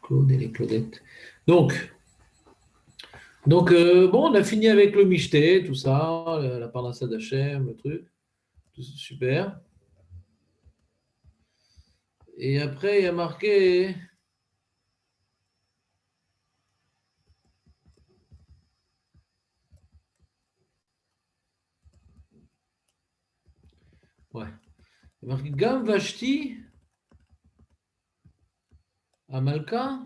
Claude et les Claudettes. Bon, on a fini avec le michté, tout ça, la parnassa d'Hachem, le truc, tout super. Et après, il y a marqué, ouais, il y a marqué Gam Vashti Amalka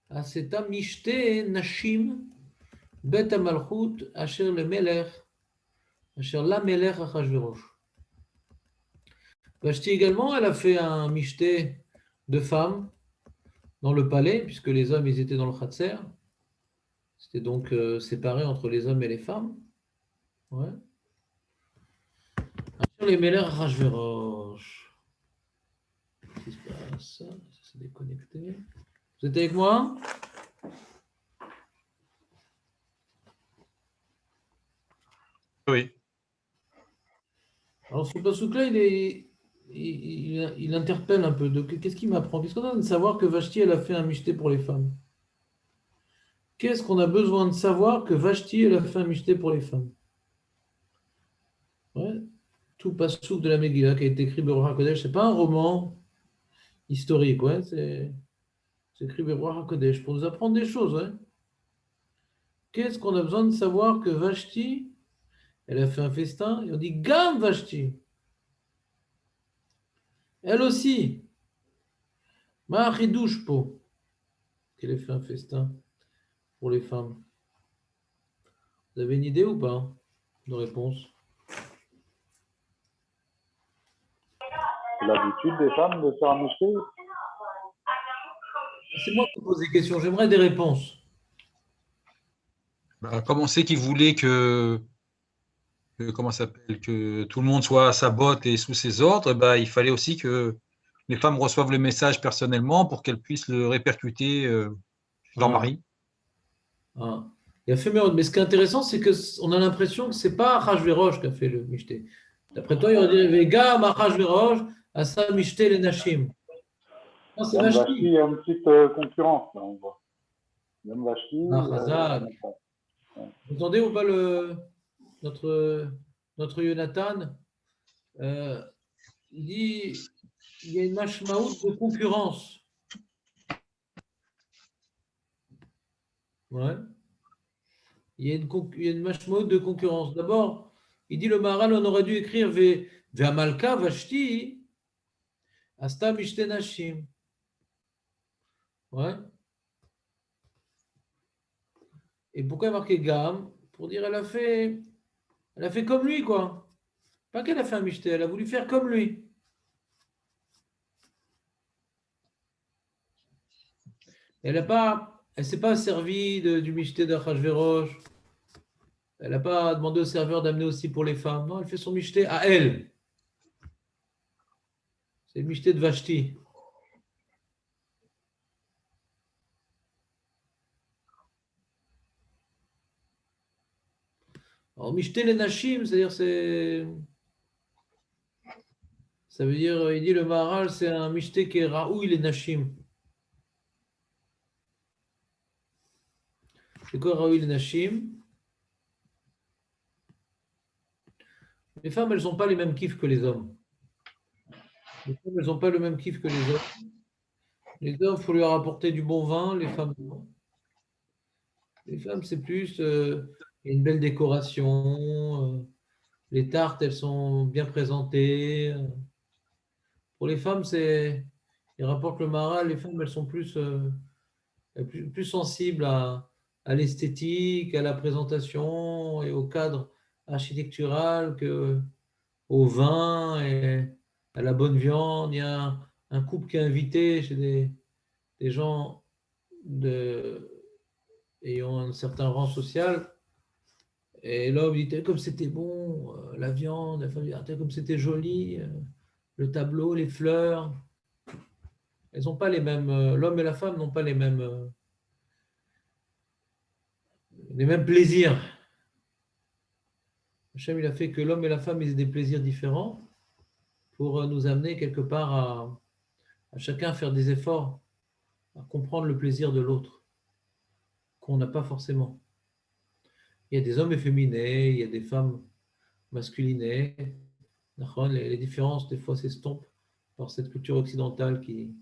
Aseta Mishte Nashim Bet Amalchut Asher le Melech Asher la Melech Achashverosh. Vashti également, elle a fait un michté de femmes dans le palais, puisque les hommes, ils étaient dans le Khatser. C'était donc séparé entre les hommes et les femmes. Ouais. Asher les Melech Achashverosh. Qu'est-ce qui se passe? Ça s'est déconnecté. Vous êtes avec moi? Oui. Alors, ce pasouk-là, il interpelle un peu. Qu'est-ce qu'il m'apprend? Qu'est-ce qu'on a besoin de savoir que Vashti, elle a fait un michté pour les femmes? Qu'est-ce qu'on a besoin de savoir que Vashti, elle a fait un michté pour les femmes? Ouais. Tout pasouk de la Megillah qui a été écrit par HaKodesh, c'est pas un roman historique, ouais, c'est écrit par HaKodesh pour nous apprendre des choses, ouais. Qu'est-ce qu'on a besoin de savoir que Vashti, elle a fait un festin, et on dit Gam Vashti. Elle aussi, Ma'achidouche po, qu'elle ait fait un festin pour les femmes. Vous avez une idée ou pas de réponse? C'est l'habitude des femmes de faire un michté. C'est moi qui pose des questions, j'aimerais des réponses. Bah, comme on sait qu'il voulait comment ça s'appelle, que tout le monde soit à sa botte et sous ses ordres, bah, il fallait aussi que les femmes reçoivent le message personnellement pour qu'elles puissent le répercuter chez leur Ah, mari. ah. Il a fait Mérod. Mais ce qui est intéressant, c'est qu'on a l'impression que ce n'est pas Achashverosh qui a fait le Michté. D'après toi, il aurait dit Vega, Achashverosh, Asa Michté les Nashim. Non, c'est Même Vashti, il Vashti. y a une petite concurrence, là, on voit. Même Vashti, Ah, Chazak. ouais. Vous entendez ou pas notre Jonathan? Il dit il y a une mashmaout de concurrence. Ouais. Il y a une mashmaout de concurrence. D'abord, il dit le Maharal, on aurait dû écrire Ve'amalka Vashti Asta Mishte Nashim. Ouais. Et pourquoi il a marqué Gam? Pour dire elle a fait comme lui, quoi. Pas qu'elle a fait un Mishte, elle a voulu faire comme lui. Elle s'est pas servie du Mishte d'Achashverosh. Elle n'a pas demandé au serveur d'amener aussi pour les femmes. Non, elle fait son Mishte à elle. C'est le Mishte de Vashti. Alors, Mishte les Nashim, c'est-à-dire ça veut dire, il dit le Maharal, c'est un Mishte qui est Raoui les Nashim. C'est quoi Raoui les Nashim? Les femmes, elles n'ont pas les mêmes kiffs que les hommes. Les femmes, elles n'ont pas le même kiff que les hommes. Les hommes, il faut leur apporter du bon vin, les femmes, non. Les femmes, c'est plus il y a une belle décoration, les tartes, elles sont bien présentées. Pour les femmes, ils rapportent le Maharal, les femmes, elles sont plus sensibles à l'esthétique, à la présentation et au cadre architectural que au vin et à la bonne viande. Il y a un couple qui est invité chez des gens ayant un certain rang social. Et l'homme dit, tel comme c'était bon, la viande, la femme dit, ah, tel comme c'était joli, le tableau, les fleurs. Elles n'ont pas les mêmes, l'homme et la femme n'ont pas les mêmes plaisirs. Hachem, il a fait que l'homme et la femme aient des plaisirs différents pour nous amener quelque part à chacun faire des efforts à comprendre le plaisir de l'autre, qu'on n'a pas forcément. Il y a des hommes efféminés, il y a des femmes masculinées. Les différences, des fois, s'estompent par cette culture occidentale qui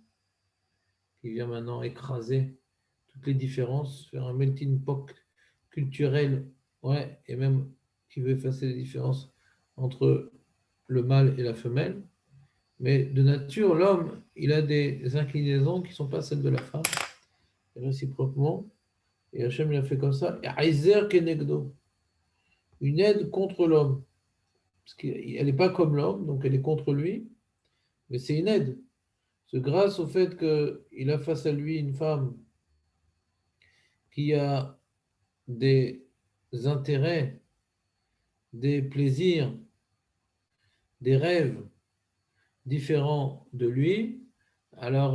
vient maintenant écraser toutes les différences, faire un melting pot culturel, ouais, et même qui veut effacer les différences entre le mâle et la femelle. Mais de nature, l'homme, il a des inclinaisons qui ne sont pas celles de la femme, et réciproquement. Et Hachem, il a fait comme ça. Une aide contre l'homme. Parce qu'elle n'est pas comme l'homme, donc elle est contre lui, mais c'est une aide. C'est grâce au fait qu'il a face à lui une femme qui a des intérêts, des plaisirs, des rêves différents de lui, alors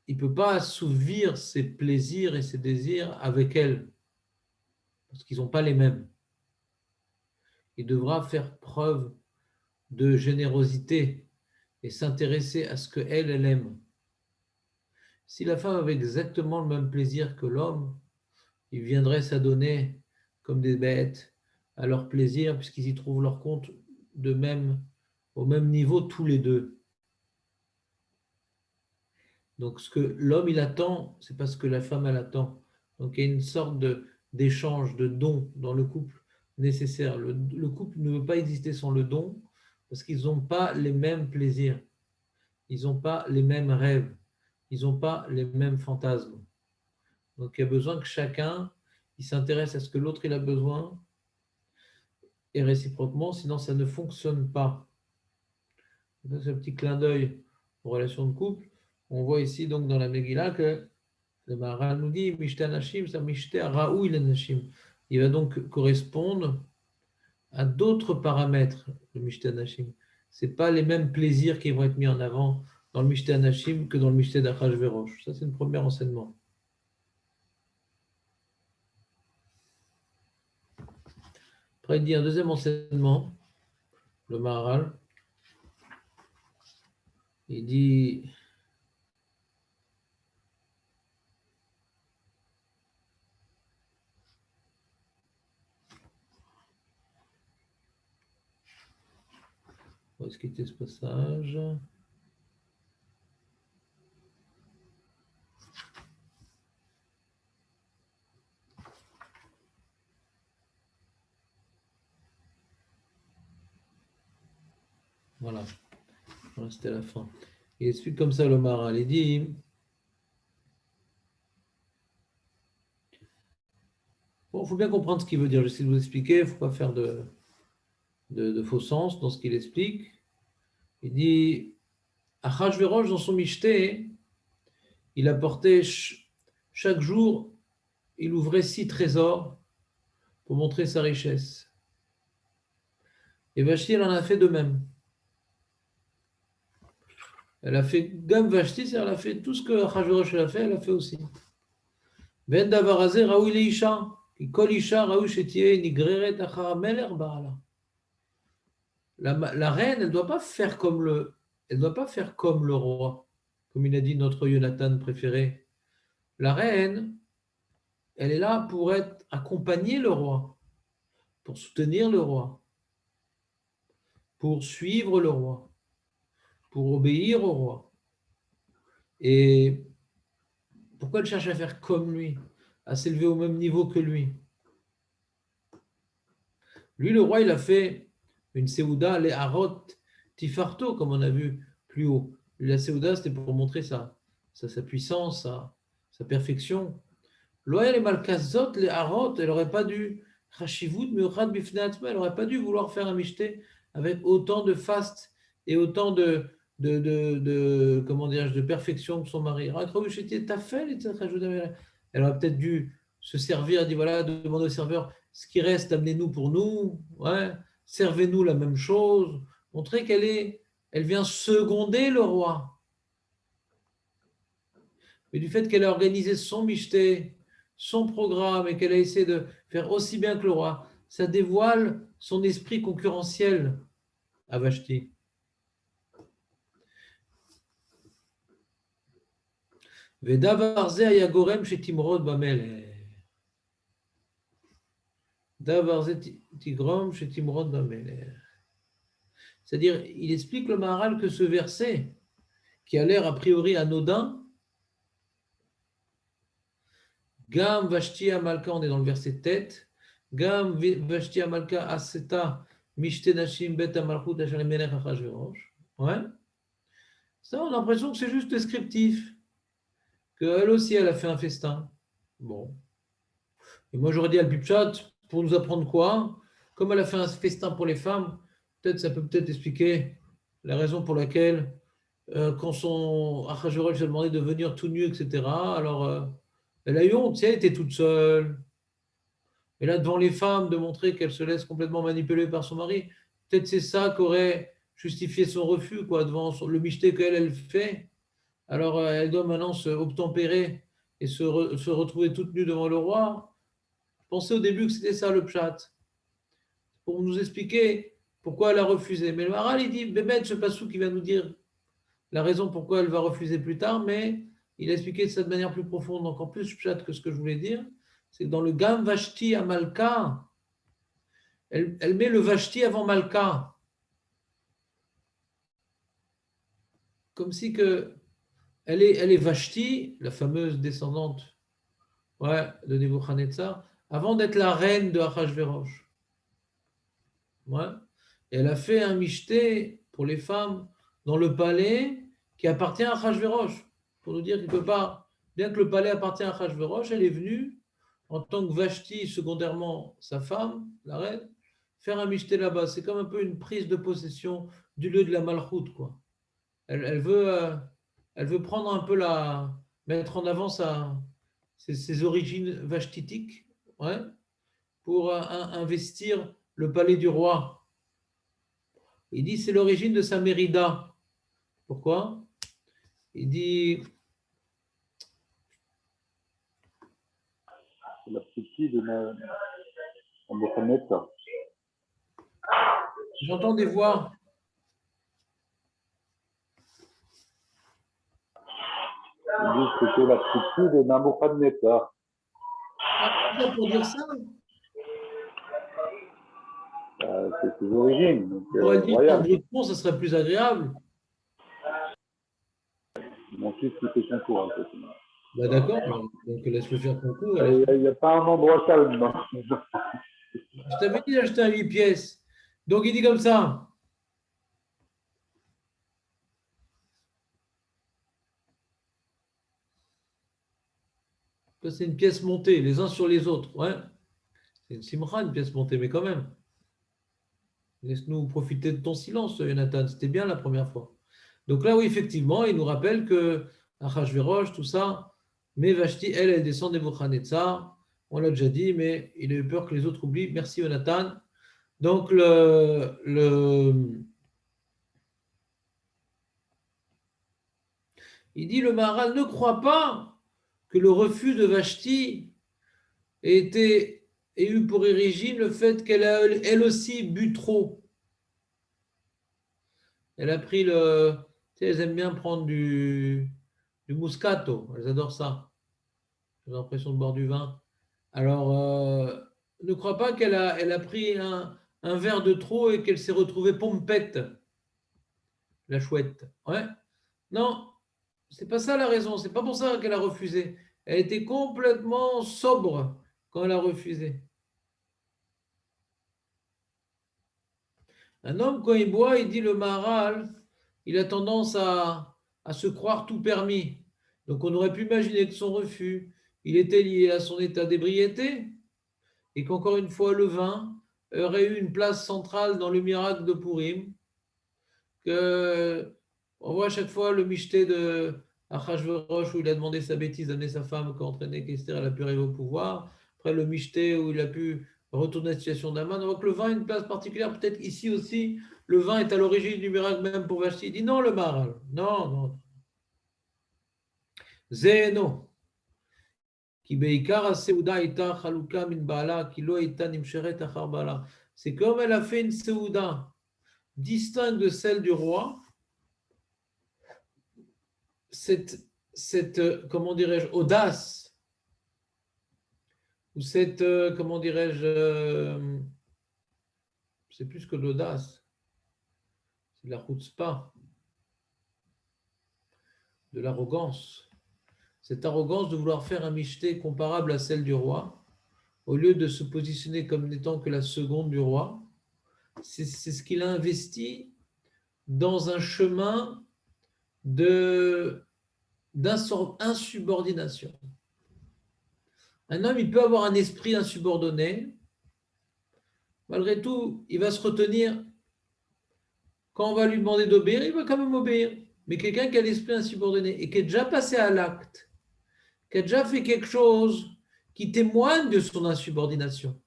il ne peut pas assouvir ses plaisirs et ses désirs avec elle, parce qu'ils n'ont pas les mêmes. Il devra faire preuve de générosité et s'intéresser à ce qu'elle, elle aime. Si la femme avait exactement le même plaisir que l'homme, ils viendraient s'adonner comme des bêtes à leur plaisir, puisqu'ils y trouvent leur compte au même niveau tous les deux. Donc ce que l'homme il attend, c'est pas ce que la femme elle attend. Donc il y a une sorte d'échange, de don dans le couple nécessaire. Le couple ne veut pas exister sans le don, parce qu'ils n'ont pas les mêmes plaisirs, ils n'ont pas les mêmes rêves, ils n'ont pas les mêmes fantasmes. Donc il y a besoin que chacun il s'intéresse à ce que l'autre il a besoin, et réciproquement, sinon ça ne fonctionne pas. C'est un petit clin d'œil aux relations de couple. On voit ici donc dans la Megillah que le Maharal nous dit Mishte Anashim, ça Mishte Raoui Anashim. Il va donc correspondre à d'autres paramètres, le Mishte Anashim. Ce n'est pas les mêmes plaisirs qui vont être mis en avant dans le Mishte Anashim que dans le Mishte d'Achashverosh. Ça, c'est le premier enseignement. Après, il dit un deuxième enseignement, le Maharal. Il dit où est-ce qu'il était ce passage? Voilà, c'était la fin. Il explique comme ça le Maharal. Il dit bon, il faut bien comprendre ce qu'il veut dire. J'essaie de vous expliquer. Il ne faut pas faire de faux sens dans ce qu'il explique. Il dit Achashverosh, dans son Michté, il apportait chaque jour, il ouvrait 6 trésors pour montrer sa richesse. Et Vashti, elle en a fait de même. Elle a fait Gam Vashti, c'est-à-dire elle a fait tout ce que Achashverosh a fait, elle a fait aussi. Ben Davarazé, Raoui Leisha, Kol Isha, Raoui Shetie, Nigreret, Achara Meler, Baala. La reine, elle ne doit pas faire comme le roi, comme il a dit notre Jonathan préféré. La reine, elle est là pour accompagner le roi, pour soutenir le roi, pour suivre le roi, pour obéir au roi. Et pourquoi elle cherche à faire comme lui, à s'élever au même niveau que lui? Lui, le roi, il a fait une Séouda, les Harot Tifarto, comme on a vu plus haut. La Séouda, c'était pour montrer sa puissance, sa perfection. Loël et Malkazot, les Harot, elle n'aurait pas dû, Chashivut, Meuchad Bifneatma, elle n'aurait pas dû vouloir faire un michté avec autant de faste et autant comment dirais-je, de perfection que son mari. Elle aurait peut-être dû se servir, elle dit voilà, demander au serveur ce qui reste, amenez-nous pour nous, ouais, servez-nous la même chose, montrer elle vient seconder le roi. Mais du fait qu'elle a organisé son michté, son programme et qu'elle a essayé de faire aussi bien que le roi, ça dévoile son esprit concurrentiel à Vashti. Vedavar ze haya gorem shetimrod bamelech. Davar ze tigrom shetimrod bamelech. C'est-à-dire, il explique le Maharal que ce verset, qui a l'air a priori anodin, Gam Vashti Amalka, on est dans le verset tête, Gam Vashti Amalka Aseta Mishte Nashim Bet Amalchut Asher Melech Achashverosh. Ouais. Ça, on a l'impression que c'est juste descriptif, qu'elle aussi, elle a fait un festin. Bon. Et moi, j'aurais dit à Pipchat, pour nous apprendre quoi? Comme elle a fait un festin pour les femmes, peut-être ça peut peut-être expliquer la raison pour laquelle, quand son Achashverosh lui a demandé de venir tout nu, etc., alors elle a eu honte, tu sais, elle était toute seule. Et là, devant les femmes, de montrer qu'elle se laisse complètement manipuler par son mari, peut-être c'est ça qu'aurait justifié son refus, quoi, devant le michté qu'elle fait. Alors, elle doit maintenant se obtempérer et se retrouver toute nue devant le roi. Je pensais au début que c'était ça le pshat, pour nous expliquer pourquoi elle a refusé. Mais le Maharal, il dit, Bémet, ce passou qui va nous dire la raison pourquoi elle va refuser plus tard, mais il a expliqué ça de manière plus profonde, encore plus pshat que ce que je voulais dire. C'est que dans le Gam Vashti à Malka, elle met le Vashti avant Malka. Comme si que elle est Vashti, la fameuse descendante, ouais, de Nebuchadnezzar, avant d'être la reine de Achashverosh. Ouais. Et elle a fait un michté pour les femmes dans le palais qui appartient à Achashverosh. Pour nous dire quelque part, bien que le palais appartient à Achashverosh, elle est venue en tant que Vashti, secondairement sa femme, la reine, faire un michté là-bas. C'est comme un peu une prise de possession du lieu de la Malchoute, quoi. Elle veut prendre un peu mettre en avant ses origines vashtitiques, ouais, pour investir le palais du roi. Il dit c'est l'origine de sa mérida. Pourquoi? Il dit la petite fille de Nebuchadnezzar. j'entends des voix. Il dit que c'était la petite fille de Nebuchadnezzar. Pour dire ça, C'est ses origines. Donc, on pourrait dire royal. qu'un pont, ça serait plus agréable. Mon fils qui fait son cours. En fait. Bah d'accord, donc laisse-le faire ton cours. Il n'y a pas un endroit calme. Non. Je t'avais dit d'acheter un 8 pièces. Donc il dit comme ça. C'est une pièce montée, les uns sur les autres. Ouais. C'est une simra, une pièce montée, mais quand même. Laisse-nous profiter de ton silence, Jonathan. C'était bien la première fois. Donc là, oui, effectivement, il nous rappelle que Achashverosh, tout ça, mais Vashti, elle descend des Nebuchadnezzar. On l'a déjà dit, mais il a eu peur que les autres oublient. Merci, Jonathan. Donc, il dit, le Maharal ne croit pas que le refus de Vashti ait eu pour origine le fait qu'elle a elle aussi bu trop. Elle a pris tu sais, elles aiment bien prendre du Moscato, elles adorent ça. J'ai l'impression de boire du vin. Alors, ne crois pas elle a pris un verre de trop et qu'elle s'est retrouvée pompette, la chouette. Ouais. Non, c'est pas ça la raison. C'est pas pour ça qu'elle a refusé. Elle était complètement sobre quand elle a refusé. Un homme, quand il boit, il dit le Maharal, il a tendance à se croire tout permis. Donc on aurait pu imaginer que son refus, il était lié à son état d'ébriété et qu'encore une fois, le vin aurait eu une place centrale dans le miracle de Purim, que on voit à chaque fois le michté de Achashverosh où il a demandé sa bêtise d'amener sa femme qui a entraîné qu'Esther elle a pu arriver au pouvoir. Après le michté où il a pu retourner à la situation d'Aman. On voit que le vin a une place particulière. Peut-être ici aussi, le vin est à l'origine du miracle même pour Vashti. Il dit non, le Maharal. Non, non. Zéno. C'est comme elle a fait une Seouda distincte de celle du roi. Cette comment dirais-je, audace, ou cette, comment dirais-je, c'est plus que de l'audace, c'est de la chutzpah, de l'arrogance. Cette arrogance de vouloir faire un michté comparable à celle du roi, au lieu de se positionner comme n'étant que la seconde du roi, c'est ce qu'il a investi dans un chemin d'insubordination. Un homme, il peut avoir un esprit insubordonné, malgré tout, il va se retenir. Quand on va lui demander d'obéir, il va quand même obéir. Mais quelqu'un qui a l'esprit insubordonné et qui est déjà passé à l'acte, qui a déjà fait quelque chose qui témoigne de son insubordination,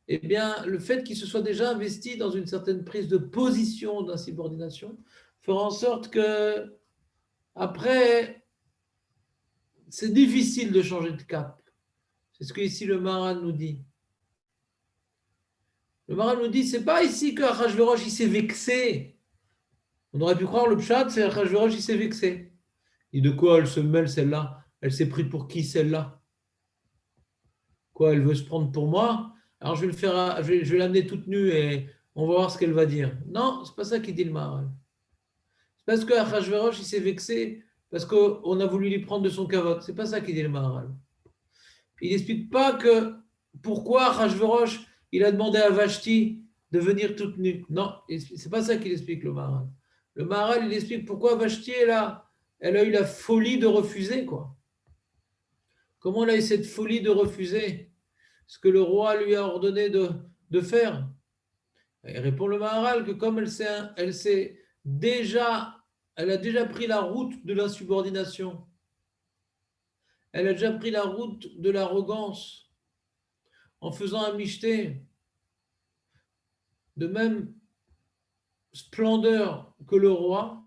eh bien, le fait qu'il se soit déjà investi dans une certaine prise de position d'insubordination fera en sorte que, après, c'est difficile de changer de cap. C'est ce que ici le Maharal nous dit. Le Maharal nous dit, c'est pas ici que Achashverosh il s'est vexé. On aurait pu croire le pshat, c'est Achashverosh il s'est vexé. Et de quoi elle se mêle celle-là? Elle s'est prise pour qui celle-là? Quoi, elle veut se prendre pour moi? Alors je vais le faire, je vais l'amener toute nue et on va voir ce qu'elle va dire. Non, c'est pas ça qu'il dit le Maharal. C'est parce que Achashverosh il s'est vexé parce qu'on a voulu lui prendre de son kavod. C'est pas ça qu'il dit le Maharal. Il n'explique pas que pourquoi Achashverosh il a demandé à Vashti de venir toute nue. Non, c'est pas ça qu'il explique le Maharal. Le Maharal il explique pourquoi Vashti elle a eu la folie de refuser quoi. Comment elle a eu cette folie de refuser ce que le roi lui a ordonné de faire? Il répond le Maharal que comme elle a déjà pris la route de l'insubordination, elle a déjà pris la route de l'arrogance en faisant un michté de même splendeur que le roi,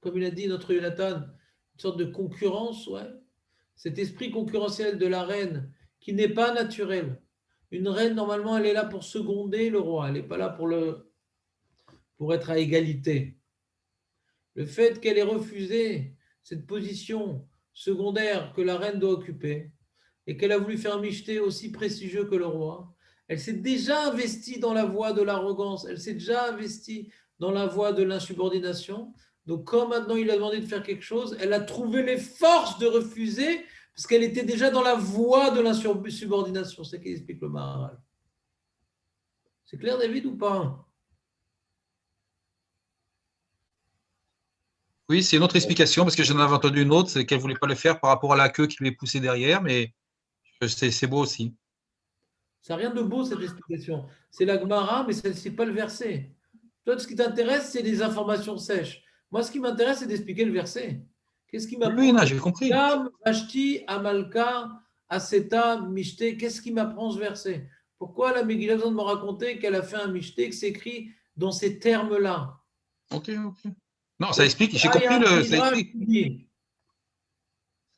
comme il a dit notre Jonathan, une sorte de concurrence, ouais. Cet esprit concurrentiel de la reine qui n'est pas naturel. Une reine, normalement, elle est là pour seconder le roi, elle n'est pas là pour être à égalité. Le fait qu'elle ait refusé cette position secondaire que la reine doit occuper et qu'elle a voulu faire un michté aussi prestigieux que le roi, elle s'est déjà investie dans la voie de l'arrogance, elle s'est déjà investie dans la voie de l'insubordination. Donc, quand maintenant il a demandé de faire quelque chose, elle a trouvé les forces de refuser parce qu'elle était déjà dans la voie de l'insubordination. C'est ce qu'explique le Maharal. C'est clair, David, ou pas? Oui, c'est une autre explication, parce que j'en avais entendu une autre, c'est qu'elle ne voulait pas le faire par rapport à la queue qui lui est poussée derrière, mais c'est beau aussi. Ça n'a rien de beau, cette explication. C'est la Gemara, mais ce n'est pas le verset. Toi, ce qui t'intéresse, c'est des informations sèches. Moi, ce qui m'intéresse, c'est d'expliquer le verset. Qu'est-ce qui Oui, m'apprend? oui, non, j'ai compris. Gam, Vashti, Amalka, Aseta, Mishté. Qu'est-ce qui m'apprend ce verset? Pourquoi la Megillah a besoin de me raconter qu'elle a fait un Mishté, que c'est écrit dans ces termes-là? Ok, ok. Non, ça explique, j'ai compris ça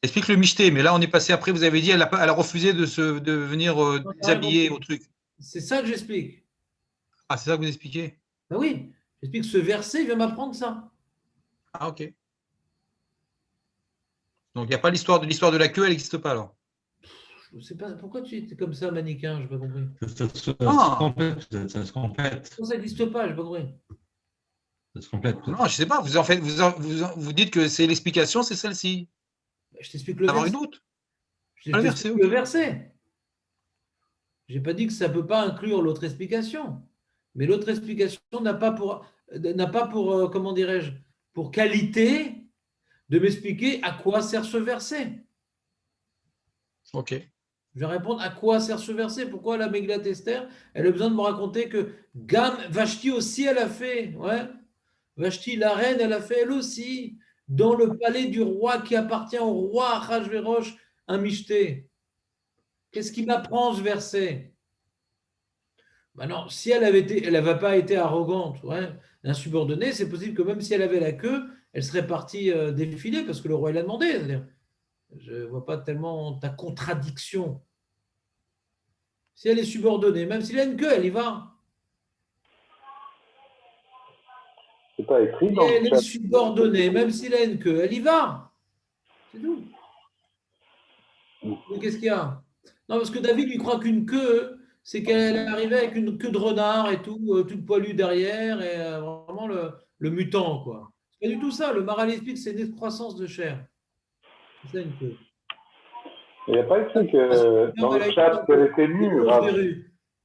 explique le michté, mais là, on est passé après, vous avez dit, elle a refusé de venir déshabiller au truc. C'est ça que j'explique. Ah, c'est ça que vous expliquez? Ben oui, j'explique que ce verset vient m'apprendre ça. Ah, ok. Donc, il n'y a pas l'histoire de la queue, elle n'existe pas alors. Je sais pas, pourquoi tu es comme ça, manichéen? Je n'ai pas compris. Ça se complète, ça se complète. Pourquoi ça n'existe pas? Je n'ai pas compris. Ça se complète. Non, je ne sais pas, vous dites que c'est l'explication, c'est celle-ci. Je t'explique le Avoir verset. une autre. Je t'explique le verset. Je n'ai pas dit que ça ne peut pas inclure l'autre explication. Mais l'autre explication n'a pas pour comment dirais-je, pour qualité de m'expliquer à quoi sert ce verset. Ok. Je vais répondre à quoi sert ce verset. Pourquoi la Megillat Esther, elle a besoin de me raconter que Vashti aussi, elle a fait. Ouais. Vashti, la reine, elle a fait elle aussi, dans le palais du roi qui appartient au roi Achashverosh, un michté. Qu'est-ce qui m'apprend ce verset? Maintenant, si elle n'avait pas été arrogante, ouais, insubordonnée, c'est possible que même si elle avait la queue, elle serait partie défiler parce que le roi l'a demandé. C'est-à-dire, je ne vois pas tellement ta contradiction. Si elle est subordonnée, même s'il a une queue, elle y va. C'est pas écrit Si dans le elle chat. est subordonnée, même s'il a une queue, elle y va. C'est tout. Mais qu'est-ce qu'il y a? Non, parce que David, il croit qu'une queue, c'est qu'elle est arrivée avec une queue de renard et tout, toute poilue derrière, et vraiment le mutant, quoi. C'est pas du tout ça. Le Maral explique que c'est une excroissance de chair. C'est ça une queue. Il n'y a pas écrit que dans le chat qu'elle était nue, Rav.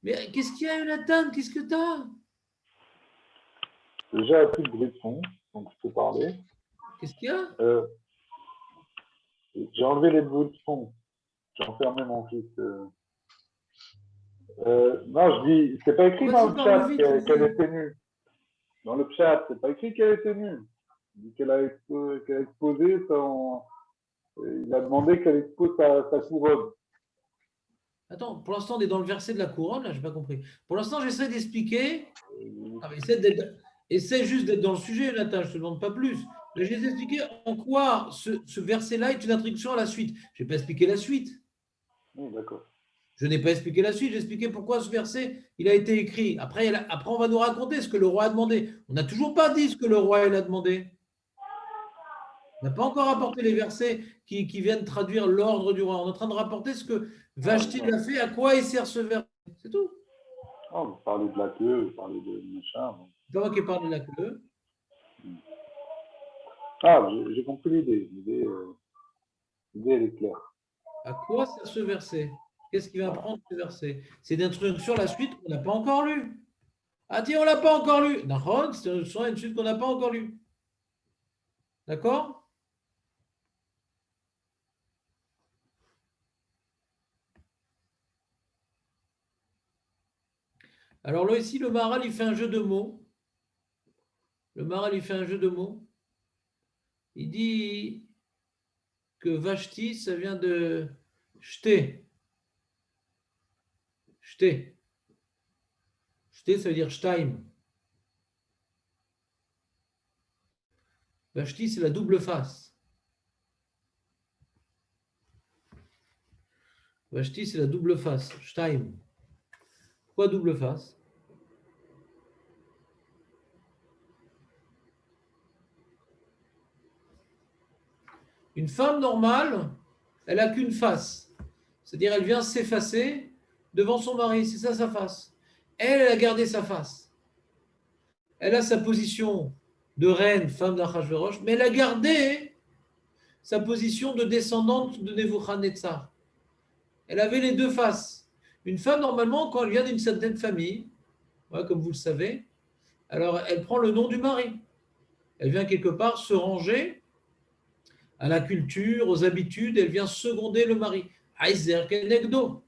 Mais qu'est-ce qu'il y a, Jonathan? Qu'est-ce que t'as? Déjà, plus de bruit de fond, donc je peux parler. Qu'est-ce qu'il y a? J'ai enlevé les bruits de fond. J'ai enfermé mon fils. Non, je dis, c'est pas écrit dans le chat qu'elle était nue. Dans le chat, c'est pas écrit qu'elle était nue. Il dit qu'elle a exposé son. Il a demandé qu'elle expose sa couronne. Attends, pour l'instant, on est dans le verset de la couronne, là, je n'ai pas compris. Pour l'instant, j'essaie d'expliquer. Essaie juste d'être dans le sujet, Nathan, je ne te demande pas plus. Mais j'essaie d'expliquer en quoi ce verset-là est une introduction à la suite. Je n'ai pas expliqué la suite. Oui, d'accord. Je n'ai pas expliqué la suite, j'ai expliqué pourquoi ce verset il a été écrit. Après, on va nous raconter ce que le roi a demandé. On n'a toujours pas dit ce que le roi il a demandé. On n'a pas encore apporté les versets qui viennent traduire l'ordre du roi. On est en train de rapporter ce que Vashti a fait, à quoi il sert ce verset. C'est tout. Oh, vous parlez de la queue, vous parlez de machin. C'est pas moi qui parle de la queue. Ah, j'ai compris l'idée. L'idée, elle est claire. À quoi sert ce verset? Qu'est-ce qu'il va apprendre ce verset? C'est d'introduction à la suite qu'on n'a pas encore lue. Ah tiens, on ne l'a pas encore lu. D'accord, c'est une suite qu'on n'a pas encore lue. D'accord? Alors là, ici, le Maharal, il fait un jeu de mots. Le Maharal, il fait un jeu de mots. Il dit que Vashti, ça vient de jeter. Jeter. Jeter, ça veut dire Shtaim. Vashti, c'est la double face. Vashti, c'est la double face. Shtaim. Pourquoi double face? Une femme normale, elle n'a qu'une face. C'est-à-dire, elle vient s'effacer devant son mari. C'est ça sa face. Elle a gardé sa face. Elle a sa position de reine, femme d'Achashverosh, mais elle a gardé sa position de descendante de Nebuchadnezzar. Elle avait les deux faces. Une femme, normalement, quand elle vient d'une certaine famille, comme vous le savez, alors elle prend le nom du mari. Elle vient quelque part se ranger à la culture, aux habitudes, elle vient seconder le mari. Aizer Kenegdo.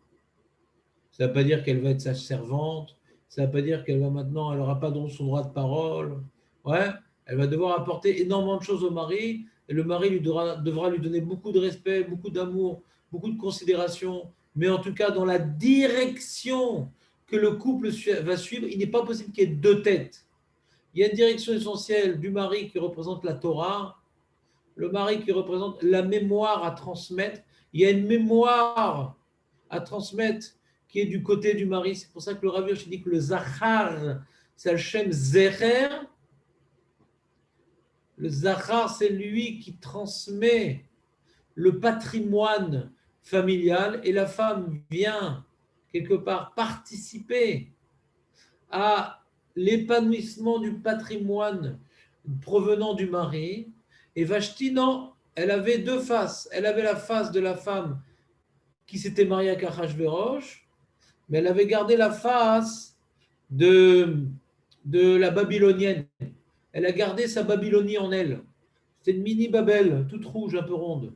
Ça ne veut pas dire qu'elle va être sa servante, ça ne veut pas dire qu'elle va maintenant, elle n'aura pas son droit de parole. Ouais, elle va devoir apporter énormément de choses au mari, et le mari devra lui donner beaucoup de respect, beaucoup d'amour, beaucoup de considération, mais en tout cas dans la direction que le couple va suivre, il n'est pas possible qu'il y ait deux têtes. Il y a une direction essentielle du mari qui représente la Torah, le mari qui représente la mémoire à transmettre. Il y a une mémoire à transmettre qui est du côté du mari. C'est pour ça que le Rav Hirsch dit que le Zachar, c'est le Shem Zecher. Le Zachar, c'est lui qui transmet le patrimoine familial et la femme vient quelque part participer à l'épanouissement du patrimoine provenant du mari. Et Vashti, non, elle avait deux faces. Elle avait la face de la femme qui s'était mariée avec Achashverosh, mais elle avait gardé la face de la babylonienne. Elle a gardé sa Babylonie en elle. C'était une mini Babel, toute rouge, un peu ronde.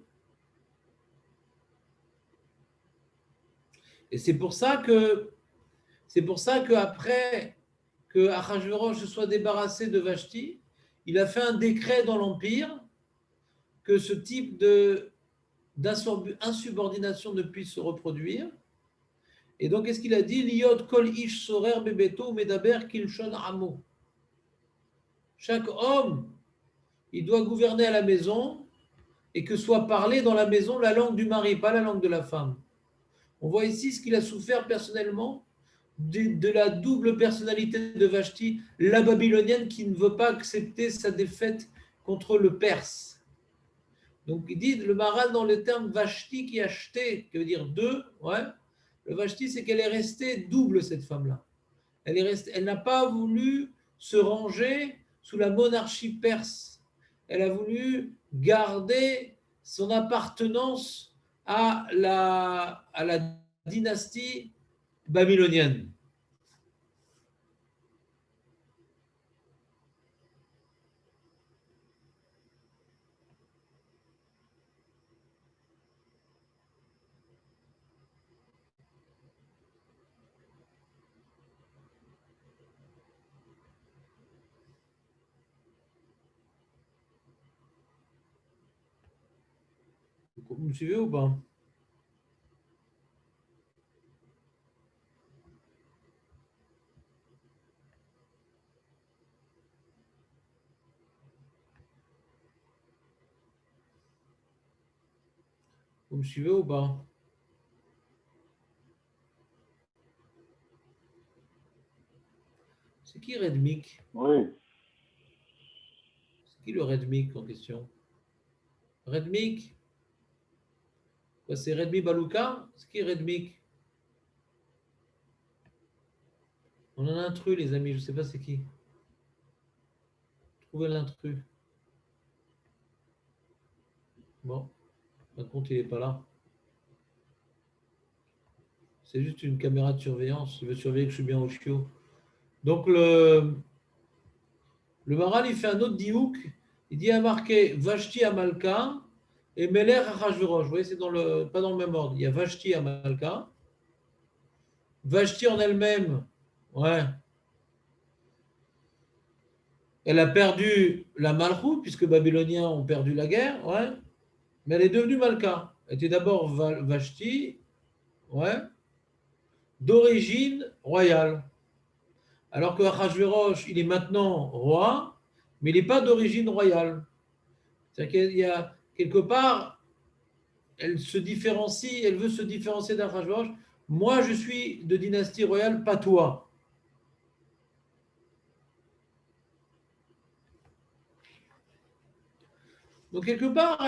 Et c'est pour ça qu'après que Achashverosh se soit débarrassé de Vashti, il a fait un décret dans l'Empire que ce type d'insubordination ne puisse se reproduire. Et donc, qu'est-ce qu'il a dit? Liot kol ish sorer bebeto medaber kilshon amo. Chaque homme, il doit gouverner à la maison et que soit parlé dans la maison la langue du mari, pas la langue de la femme. On voit ici ce qu'il a souffert personnellement de la double personnalité de Vashti, la babylonienne qui ne veut pas accepter sa défaite contre le Perse. Donc, il dit le Maharal dans le terme Vashti qui achetait, qui veut dire deux, ouais. Le Vashti, c'est qu'elle est restée double, cette femme-là. Elle n'a pas voulu se ranger sous la monarchie perse. Elle a voulu garder son appartenance à la dynastie babylonienne. Vous me suivez ou pas? Vous me suivez ou pas? C'est qui Redmik? Oui. C'est qui le Redmik en question? Redmik? C'est Redmi Balouka? C'est qui Redmik? On a un intrus, les amis, je ne sais pas c'est qui. Trouvez l'intrus. Bon, par contre, il n'est pas là. C'est juste une caméra de surveillance. Il veut surveiller que je suis bien au chiot. Donc, le Maharal, il fait un autre diouk. Il dit à marquer Vashti Amalka et Meler Achashverosh. Vous voyez, c'est pas dans le même ordre. Il y a Vashti Amalka. Vashti en elle-même, ouais. Elle a perdu la Malchut, puisque les Babyloniens ont perdu la guerre, ouais. Mais elle est devenue Malka. Elle était d'abord Vashti, ouais, d'origine royale. Alors que Achashverosh, il est maintenant roi, mais il n'est pas d'origine royale. C'est-à-dire qu'il y a quelque part, elle se différencie, elle veut se différencier d'Achashverosh. Moi, je suis de dynastie royale, pas toi. Donc, quelque part,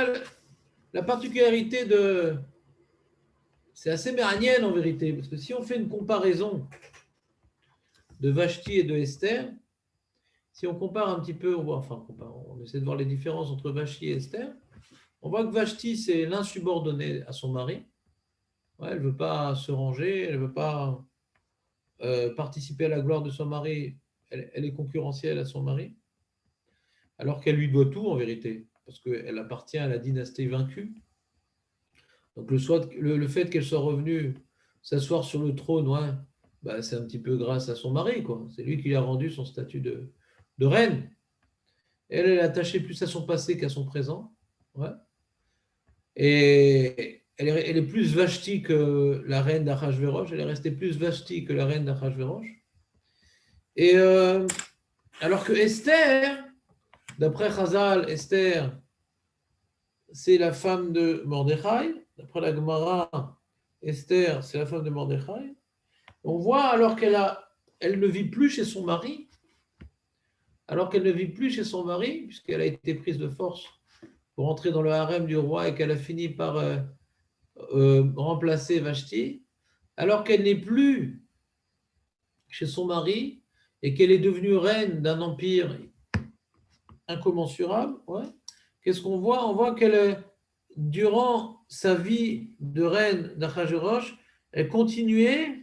la particularité de... C'est assez méranienne en vérité, parce que si on fait une comparaison de Vashti et de Esther, si on compare un petit peu, on essaie de voir les différences entre Vashti et Esther, on voit que Vashti, c'est l'insubordonné à son mari. Ouais, elle ne veut pas se ranger, elle ne veut pas participer à la gloire de son mari, elle est concurrentielle à son mari, alors qu'elle lui doit tout en vérité, parce qu'elle appartient à la dynastie vaincue. Donc le fait qu'elle soit revenue s'asseoir sur le trône, ouais, bah, c'est un petit peu grâce à son mari, quoi. C'est lui qui lui a rendu son statut de reine. Elle est attachée plus à son passé qu'à son présent. Ouais. Et elle est plus Vashti que la reine d'Achashverosh. Elle est restée plus Vashti que la reine d'Achashverosh. Et alors que Esther, d'après Chazal, Esther, c'est la femme de Mordechai. D'après la Gemara, Esther, c'est la femme de Mordechai. On voit alors elle ne vit plus chez son mari, puisqu'elle a été prise de force pour entrer dans le harem du roi et qu'elle a fini par remplacer Vashti, alors qu'elle n'est plus chez son mari et qu'elle est devenue reine d'un empire incommensurable, ouais. Qu'est-ce qu'on voit? On voit qu'elle, durant sa vie de reine d'Achashverosh, elle continuait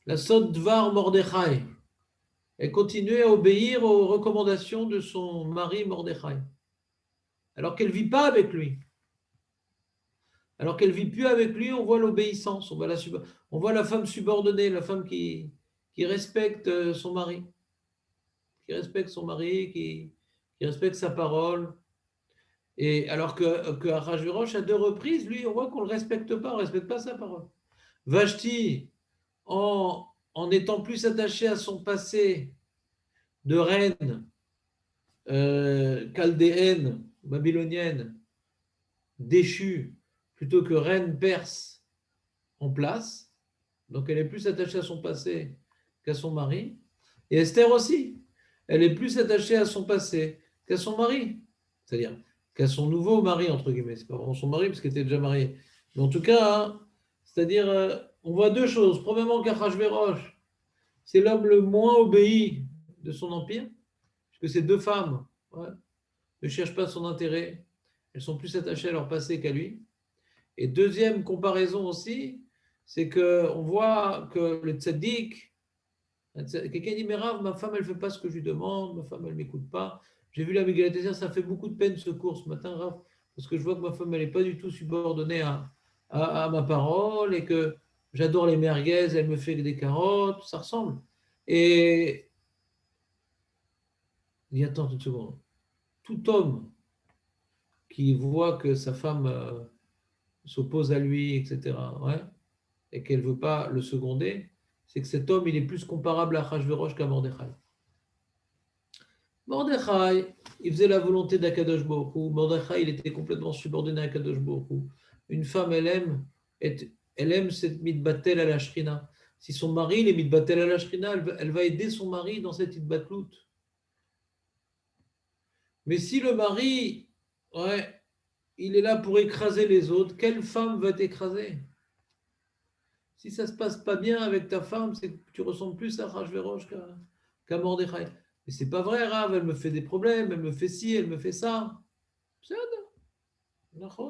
la Sodvar Mordechai. Elle continuait à obéir aux recommandations de son mari Mordechai. Alors qu'elle ne vit pas avec lui. Alors qu'elle ne vit plus avec lui, on voit l'obéissance, on voit la femme subordonnée, la femme qui respecte son mari. Qui respecte son mari, qui respecte sa parole. Et alors que Achashverosh, à 2 reprises, lui, on voit qu'on ne le respecte pas, on ne respecte pas sa parole. Vashti, en étant plus attachée à son passé de reine chaldéenne, babylonienne, déchue, plutôt que reine perse en place. Donc elle est plus attachée à son passé qu'à son mari. Et Esther aussi, elle est plus attachée à son passé qu'à son mari. C'est-à-dire qu'à son nouveau mari, entre guillemets. C'est pas vraiment son mari parce qu'elle était déjà mariée. Mais en tout cas, hein, c'est-à-dire, on voit deux choses. Premièrement, qu'Achashverosh, c'est l'homme le moins obéi de son empire, puisque ces deux femmes ne cherchent pas son intérêt. Elles sont plus attachées à leur passé qu'à lui. Et deuxième comparaison aussi, c'est qu'on voit que le tzaddik, quelqu'un dit, mais Rav, ma femme, elle ne fait pas ce que je lui demande, ma femme, elle ne m'écoute pas. J'ai vu la Megillat Esther, ça fait beaucoup de peine ce cours ce matin, Rav, parce que je vois que ma femme, elle n'est pas du tout subordonnée à ma parole et que j'adore les merguez, elle me fait des carottes, ça ressemble. Et il dit, attends une seconde, tout homme qui voit que sa femme s'oppose à lui, etc., ouais, et qu'elle ne veut pas le seconder, c'est que cet homme, il est plus comparable à Achashverosh qu'à Mordechai. Mordechai, il faisait la volonté d'Akadosh Baruch Hu. Mordechai, il était complètement subordonné à Akadosh Baruch Hu. Une femme, elle aime cette mitbatel à la shrina. Si son mari, il est mitbatel à la shrina, elle va aider son mari dans cette mitbatlout. Mais si le mari, ouais, il est là pour écraser les autres, quelle femme va t'écraser? Si ça ne se passe pas bien avec ta femme, c'est que tu ressembles plus à Achashverosh qu'à Mordechai. Mais c'est pas vrai, Rav, elle me fait des problèmes, elle me fait ci, elle me fait ça.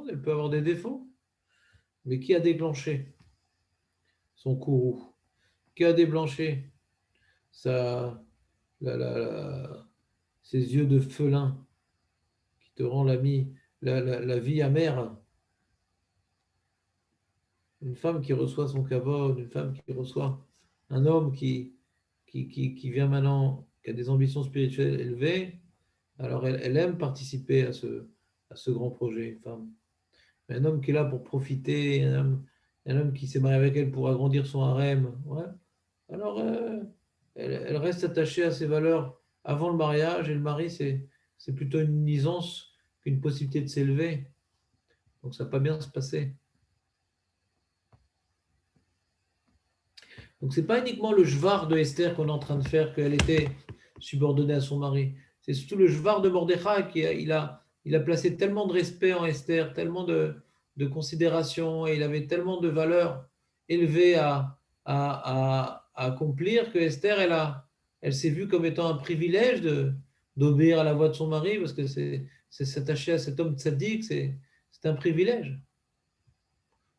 Elle peut avoir des défauts. Mais qui a déclenché son courroux? Qui a déblanché ses yeux de felin qui te rend la vie amère? Une femme qui reçoit son kavod, une femme qui reçoit un homme qui vient maintenant, qui a des ambitions spirituelles élevées, alors elle aime participer à ce grand projet, une femme. Mais un homme qui est là pour profiter, un homme qui s'est marié avec elle pour agrandir son harem, ouais. Alors elle reste attachée à ses valeurs avant le mariage, et le mari, c'est plutôt une nuisance qu'une possibilité de s'élever. Donc ça ne va pas bien se passer. Donc, ce n'est pas uniquement le jvar de Esther qu'on est en train de faire, qu'elle était subordonnée à son mari. C'est surtout le jvar de Mordechai il a placé tellement de respect en Esther, tellement de considération, et il avait tellement de valeurs élevées à accomplir que Esther, elle s'est vue comme étant un privilège d'obéir à la voix de son mari, parce que c'est s'attacher à cet homme tzaddik, c'est un privilège.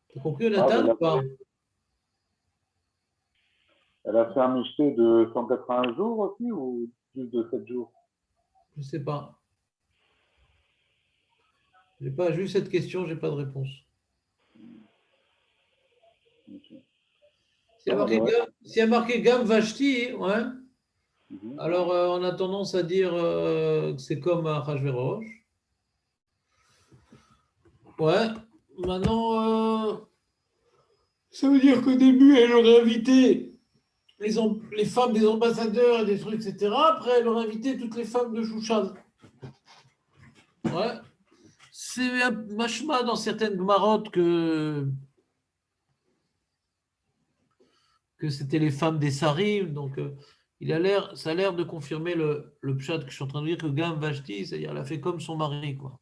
Tu as compris, Jonathan, ou pas? Elle a fait un mishté de 180 jours aussi ou plus de 7 jours? Je ne sais pas. Je n'ai pas vu cette question, je n'ai pas de réponse. Okay. S'il y a marqué Gam Vashti, ouais, alors on a tendance à dire que c'est comme Achashverosh. Ouais, maintenant, ça veut dire qu'au début, elle aurait invité les femmes des ambassadeurs et des trucs, etc. Après, elle aurait invité toutes les femmes de Shushan. Ouais. C'est un machma dans certaines marottes que c'était les femmes des Sarim. Donc, ça a l'air de confirmer le pshat que je suis en train de dire, que Gam Vashti, c'est-à-dire elle a fait comme son mari, quoi.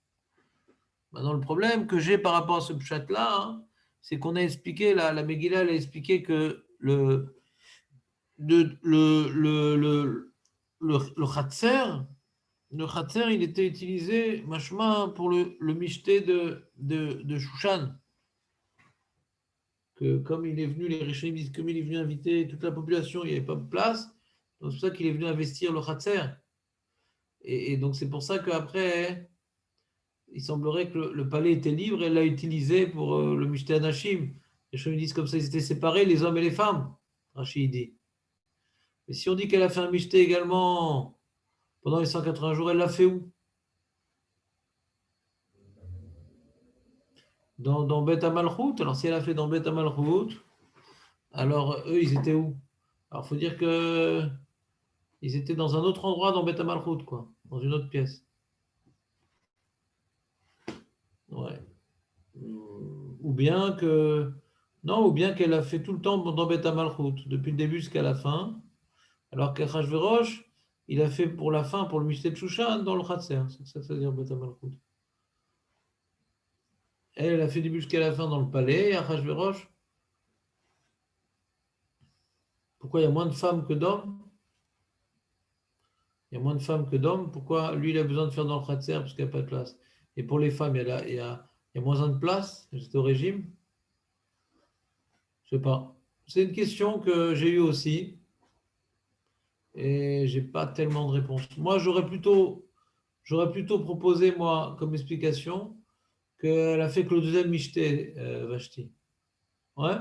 Maintenant, le problème que j'ai par rapport à ce pshat-là, hein, c'est qu'on a expliqué, la Megillah, elle a expliqué que le Khatser, il était utilisé, machma, pour le mishté de Shushan. Que comme il est venu, les Rishonim disent, comme il est venu inviter toute la population, il n'y avait pas de place, donc c'est pour ça qu'il est venu investir le Khatser. Et donc c'est pour ça qu'après, il semblerait que le palais était libre et elle l'a utilisé pour le Mishté Anashim. Les Rishonim disent comme ça, ils étaient séparés, les hommes et les femmes, Rachid dit. Mais si on dit qu'elle a fait un Mishté également pendant les 180 jours, elle l'a fait où? Dans Beth Amalchut. Alors si elle a fait dans Beth Amalchut, alors eux, ils étaient où? Alors il faut dire que ils étaient dans un autre endroit dans Beth Amalchut, quoi, dans une autre pièce. Ouais. Ou bien que non, ou bien qu'elle a fait tout le temps dans Beth Amalchut, depuis le début jusqu'à la fin, alors qu'Achashverosh, il a fait pour la fin, pour le Mishté de Shushan, dans le Khatser. C'est ça que ça veut dire Bet HaMalchut. Elle a fait du début jusqu'à la fin dans le palais, et Achashverosh. Pourquoi il y a moins de femmes que d'hommes? Il y a moins de femmes que d'hommes. Pourquoi lui, il a besoin de faire dans le Khatser parce qu'il n'y a pas de place? Et pour les femmes, il y a moins de place? J'étais au régime? Je ne sais pas. C'est une question que j'ai eue aussi. Et je n'ai pas tellement de réponse. Moi, j'aurais plutôt proposé, moi, comme explication, qu'elle a fait que le deuxième Mishté, Vashti. Ouais,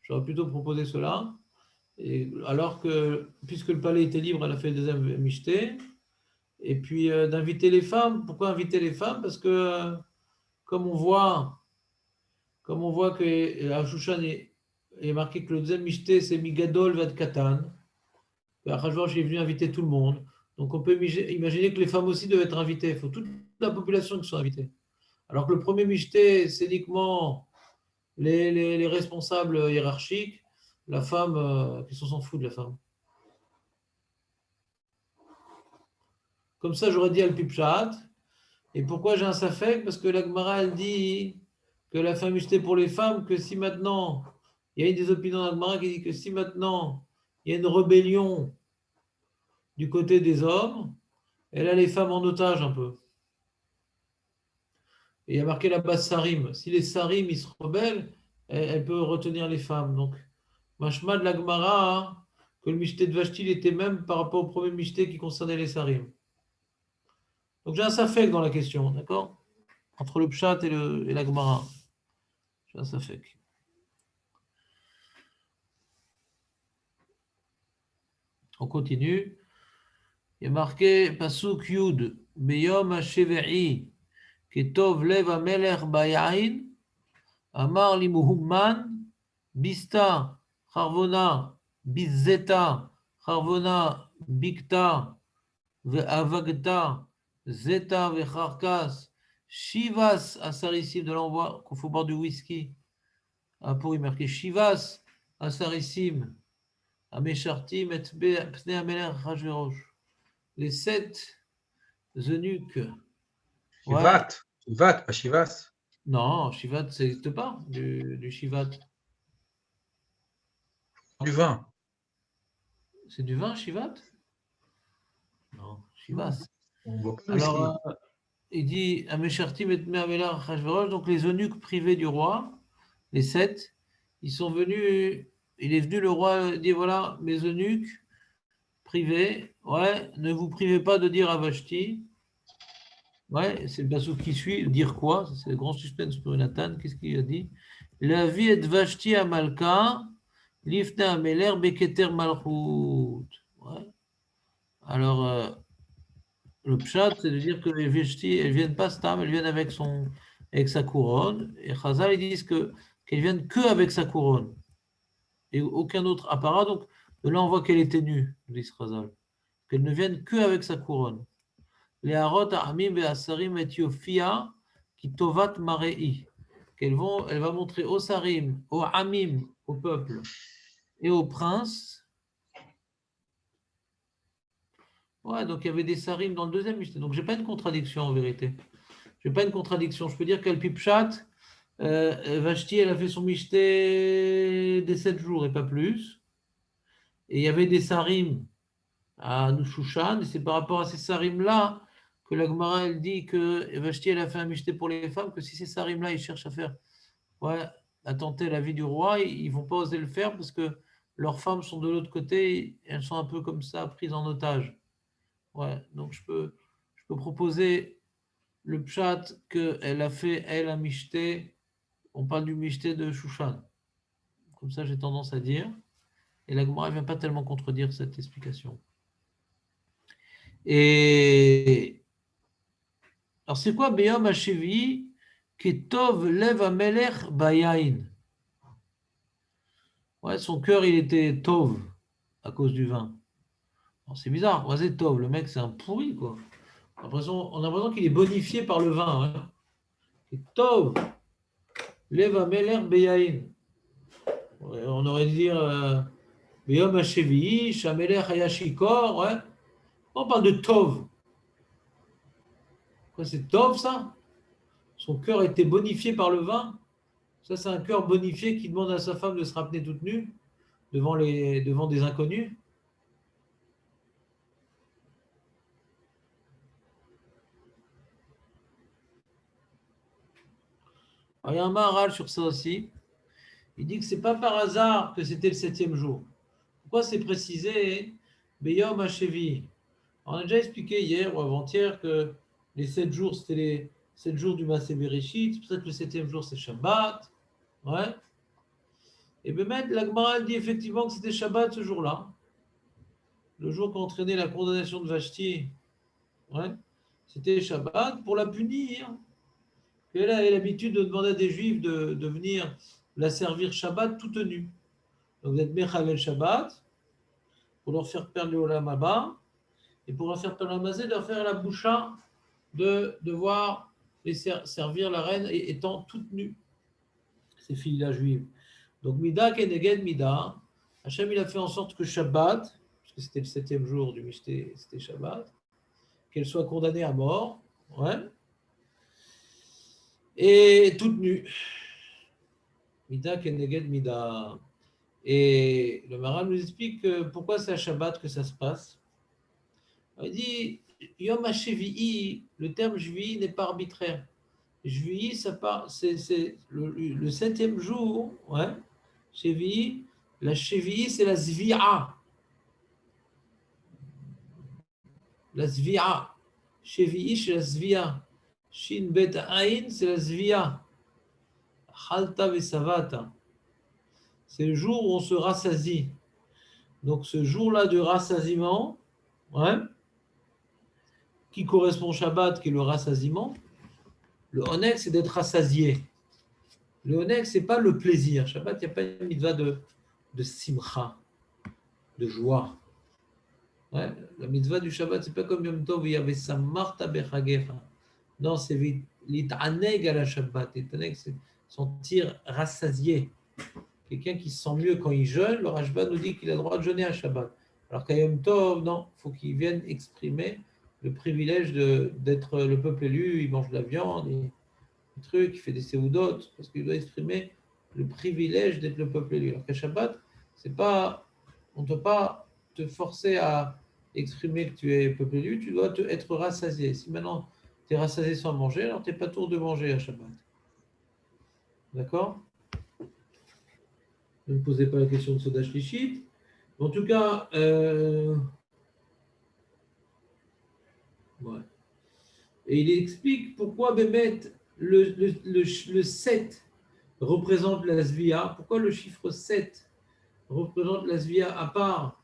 j'aurais plutôt proposé cela. Et alors que, puisque le palais était libre, elle a fait le deuxième Mishté. Et puis, d'inviter les femmes. Pourquoi inviter les femmes? Parce que, comme on voit que à Shushan est marqué que le deuxième Mishté, c'est Migadol Vad Katan. Achashverosh est venu inviter tout le monde. Donc on peut imaginer que les femmes aussi doivent être invitées. Il faut toute la population qui soit invitée. Alors que le premier Mishté, c'est uniquement les responsables hiérarchiques. La femme, qui s'en fout de la femme. Comme ça, j'aurais dit Al-Pipchat. Et pourquoi j'ai un safek? Parce que la Gemara, elle dit que la femme Mishté pour les femmes, que si maintenant, il y a une des opinions de la Gemara qui dit que si maintenant, il y a une rébellion du côté des hommes, elle a les femmes en otage un peu. Et il y a marqué là-bas Sarim. Si les Sarim ils se rebellent, elle peut retenir les femmes. Donc, Mashma de la Gemara, hein, que le Mishté de Vashti il était même par rapport au premier Mishté qui concernait les Sarim. Donc j'ai un safek dans la question, d'accord? Entre le Pshat et la Gemara. J'ai un safek. On continue. Il y a marqué Pasuk Yud, Beyom HaSheve'i, Ketov Lev HaMelech Bayain, Amar Limuhumman, Bista, Charvona, Bizeta, Charvona, Bikta, Ve'avagta, Zeta, Vecharkas, Shivas, Asarissim, de l'envoi, qu'on faut boire du whisky. Pour y marquer Shivas, Asarissim, Ameshartim, et Pnei Amelech Rajverosh. Les 7 eunuques. Shivat, Shivat, pas Shivas. Non, Shivat, ça n'existe pas, du Shivat. Du vin. C'est du vin, Shivat? Non, Shivas. Alors, il dit Ameshartim et Me'amelach Hashverosh, donc les eunuques privés du roi, les 7, ils sont venus, il est venu le roi dire voilà, mes eunuques privés, ouais, ne vous privez pas de dire à Vashti, ouais, c'est le pasuk qui suit, dire quoi? C'est le grand suspense pour Nathan, qu'est-ce qu'il a dit? La vie est Vashti à Malka, l'ifna Ameler Beketer Malchut. Ouais. Alors, le pshat, c'est de dire que les Vashti, elles ne viennent pas stam, elles viennent avec sa couronne. Et Chazal, ils disent qu'elles viennent que avec sa couronne. Et aucun autre apparat. Donc, de là, on voit qu'elle était nue, dit Chazal. Qu'elles ne viennent que avec sa couronne. Les harot amim et asarim et yofia qui tovat marei. Elle va montrer aux sarim, aux amim, au peuple et aux princes. Ouais, donc il y avait des sarim dans le deuxième Mishnah. Donc, je n'ai pas une contradiction en vérité. Je n'ai pas une contradiction. Je peux dire qu'elle pipchat, Vashti, elle a fait son Mishté des 7 jours et pas plus. Et il y avait des sarim à Nushushan, et c'est par rapport à ces sarim-là que la Gemara, elle dit que Vashti, elle a fait un Mishté pour les femmes, que si ces sarim-là, ils cherchent à tenter la vie du roi, ils ne vont pas oser le faire parce que leurs femmes sont de l'autre côté, elles sont un peu comme ça, prises en otage. Ouais, donc je peux proposer le pshat qu'elle a fait, elle, un Mishté. On parle du Mishté de Shushan. Comme ça, j'ai tendance à dire. Et la Gemara ne vient pas tellement contredire cette explication. Et alors, c'est quoi Beyom Hashevi Ketov Lev Amelech Bayain? Ouais, son cœur, il était Tov à cause du vin. C'est bizarre. Ouais, c'est Tov. Le mec, c'est un pourri, quoi. On a l'impression qu'il est bonifié par le vin. Hein. Tov Lev Amelech Bayain. On aurait dû dire Beyom Hashevi, Shamelech Hayashikor, ouais. On parle de Tov. Quoi, c'est Tov, ça? Son cœur a été bonifié par le vin? Ça, c'est un cœur bonifié qui demande à sa femme de se ramener toute nue devant des inconnus? Alors, il y a un Maharal sur ça aussi. Il dit que ce n'est pas par hasard que c'était le 7e jour. Pourquoi c'est précisé Beyom Hashevi? On a déjà expliqué hier ou avant-hier que les 7 jours, c'était les 7 jours du Maaseh Bereshit. C'est pour ça que le 7e jour, c'est Shabbat. Ouais. Et Bémet, la Gemara dit effectivement que c'était Shabbat ce jour-là. Le jour qu'entraînait la condamnation de Vashti. Ouais. C'était Shabbat pour la punir. Et elle avait l'habitude de demander à des Juifs de venir la servir Shabbat toute nue. Donc d'être Mechavel Shabbat, pour leur faire perdre le Olam Haba, et pour leur faire perdre le Mazé, de leur faire la boucha de devoir les servir la reine étant toute nue, ces filles-là juives. Donc Mida Keneged Mida, Hachem il a fait en sorte que Shabbat, parce que c'était le 7e jour du Mishté, c'était Shabbat, qu'elle soit condamnée à mort, ouais, et toute nue. Mida Keneged Mida. Et le Maharal nous explique pourquoi c'est à Shabbat que ça se passe. Il dit Yom HaShevi'i, le terme Shvi'i n'est pas arbitraire. Shvi'i, c'est le 7e jour. Ouais. Shevi'i, la Shevi'i, c'est la Zvi'a. La Zvi'a. Shevi'i, c'est la Zvi'a. Shin Bet Ain, c'est la Zvi'a. Chalta Vesavata. C'est le jour où on se rassasie. Donc ce jour-là de rassasiement, ouais, qui correspond au Shabbat, qui est le rassasiement, le Oneg, c'est d'être rassasié. Le Oneg, ce n'est pas le plaisir. Shabbat, il n'y a pas une mitzvah de simcha, de joie. Ouais, la mitzvah du Shabbat, ce n'est pas comme Yom Tov, il y avait Samarta Bechagecha. Non, c'est l'Itaneg à la Shabbat. L'Itaneg, c'est sentir rassasié. Quelqu'un qui se sent mieux quand il jeûne, le Rashba nous dit qu'il a le droit de jeûner à Shabbat. Alors qu'à Yom Tov, non, il faut qu'il vienne exprimer le privilège d'être le peuple élu, il mange de la viande, des trucs, il fait des séoudotes, parce qu'il doit exprimer le privilège d'être le peuple élu. Alors qu'à Shabbat, on ne peut pas te forcer à exprimer que tu es peuple élu, tu dois être rassasié. Si maintenant tu es rassasié sans manger, alors tu n'es pas tour de manger à Shabbat. D'accord? Ne me posez pas la question de Soda Shlichit. En tout cas, ouais. Et il explique pourquoi Bémet, le 7 représente la Zvia. Pourquoi le chiffre 7 représente la Zvia, à part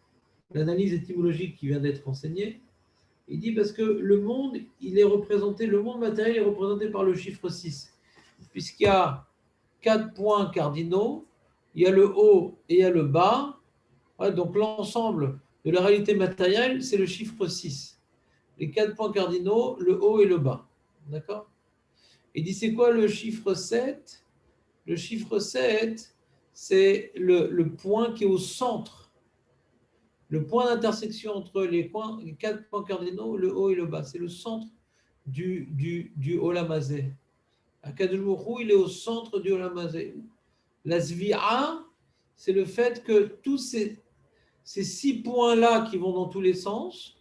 l'analyse étymologique qui vient d'être enseignée. Il dit parce que le monde, le monde matériel est représenté par le chiffre 6, puisqu'il y a 4 points cardinaux, il y a le haut et il y a le bas. Ouais, donc l'ensemble de la réalité matérielle, c'est le chiffre 6. Les 4 points cardinaux, le haut et le bas. D'accord? Il dit c'est quoi le chiffre 7? Le chiffre 7, c'est le point qui est au centre. Le point d'intersection entre les 4 points cardinaux, le haut et le bas. C'est le centre du Olam Hazé. Akadosh Baruch Hu, il est au centre du Olam Hazé. La Zvi'a, c'est le fait que tous ces 6 points-là qui vont dans tous les sens,